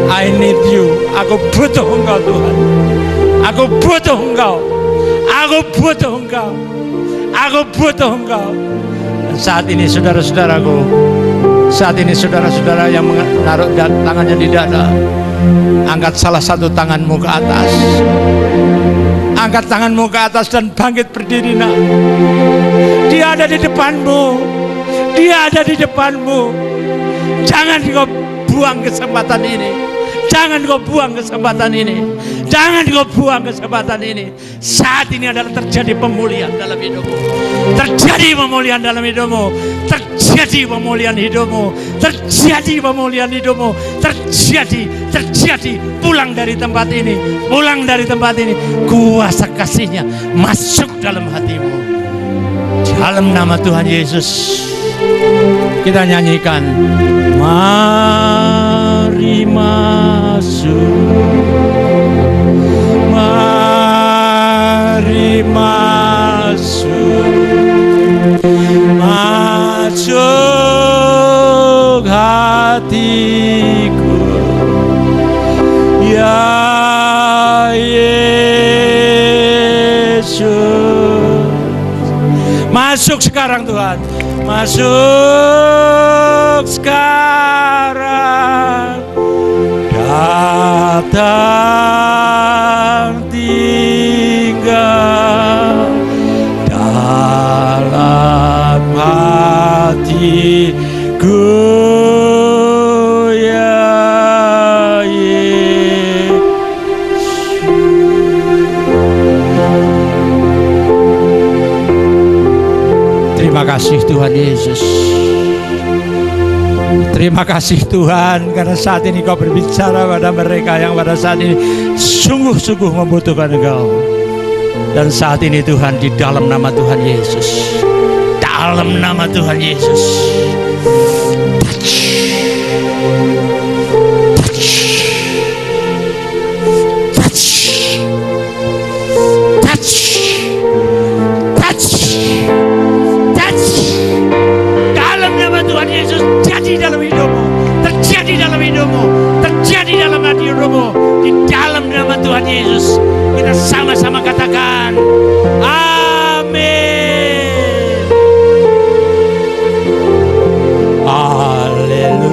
I need you. Aku butuh Engkau Tuhan. Aku butuh Engkau. Aku butuh Engkau. Aku butuh Engkau. Dan saat ini saudara-saudaraku, saat ini saudara-saudara yang menaruh tangannya di dada, angkat salah satu tanganmu ke atas. Angkat tanganmu ke atas dan bangkit berdiri nak. Dia ada di depanmu. Dia ada di depanmu. Jangan kau buang kesempatan ini. Jangan kau buang kesempatan ini. Jangan kau buang kesempatan ini. Saat ini adalah terjadi pemulihan dalam hidupmu. Terjadi pemulihan dalam hidupmu. Terjadi pemulihan hidupmu. Terjadi pemulihan hidupmu. Terjadi. Pulang dari tempat ini. Pulang dari tempat ini. Kuasa kasihnya masuk dalam hatimu. Dalam nama Tuhan Yesus. Kita nyanyikan, mari masuk, mari masuk, masuk hatiku, ya Yesus. Masuk sekarang Tuhan. Masuk sekarang, datang tinggal dalam hatiku ya Yesus. Terima kasih Tuhan Yesus. Terima kasih Tuhan, karena saat ini Kau berbicara pada mereka yang pada saat ini sungguh-sungguh membutuhkan Engkau. Dan saat ini Tuhan, di dalam nama Tuhan Yesus, dalam nama Tuhan Yesus, touch, touch, touch, touch, touch. Dalam nama Tuhan Yesus, jadi dalam hidupmu, terjadi dalam hidupmu, terjadi dalam hati hidupmu. Di dalam nama Tuhan Yesus, kita sama-sama katakan, amin. Haleluya,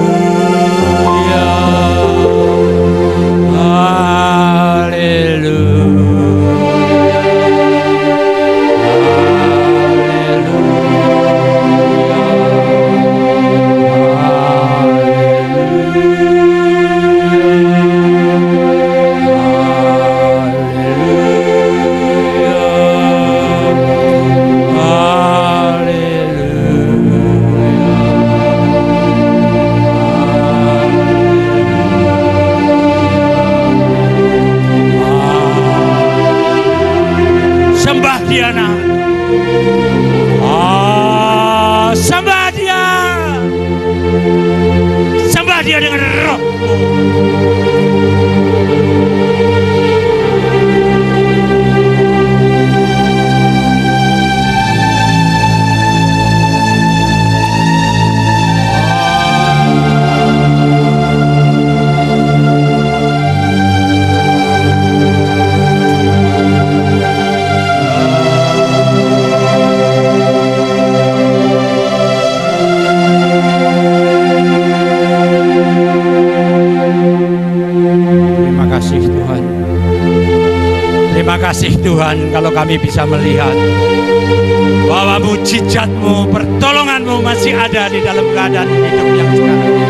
haleluya. Dia dengan rohmu. Terima kasih Tuhan, kalau kami bisa melihat bahwa mujizat-Mu, pertolongan-Mu masih ada di dalam keadaan hidup yang sekarang ini.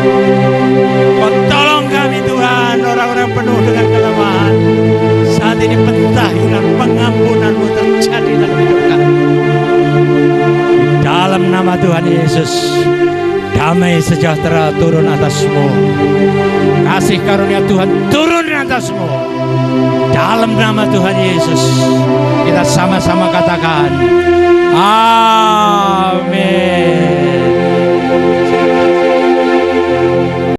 Kau tolong kami Tuhan, orang-orang penuh dengan kelemahan. Saat ini pentahiran pengampunan-Mu terjadi dalam hidup kami. Di dalam dalam nama Tuhan Yesus, damai sejahtera turun atasmu, kasih karunia Tuhan turun atasmu dalam nama Tuhan Yesus. Kita sama-sama katakan amin.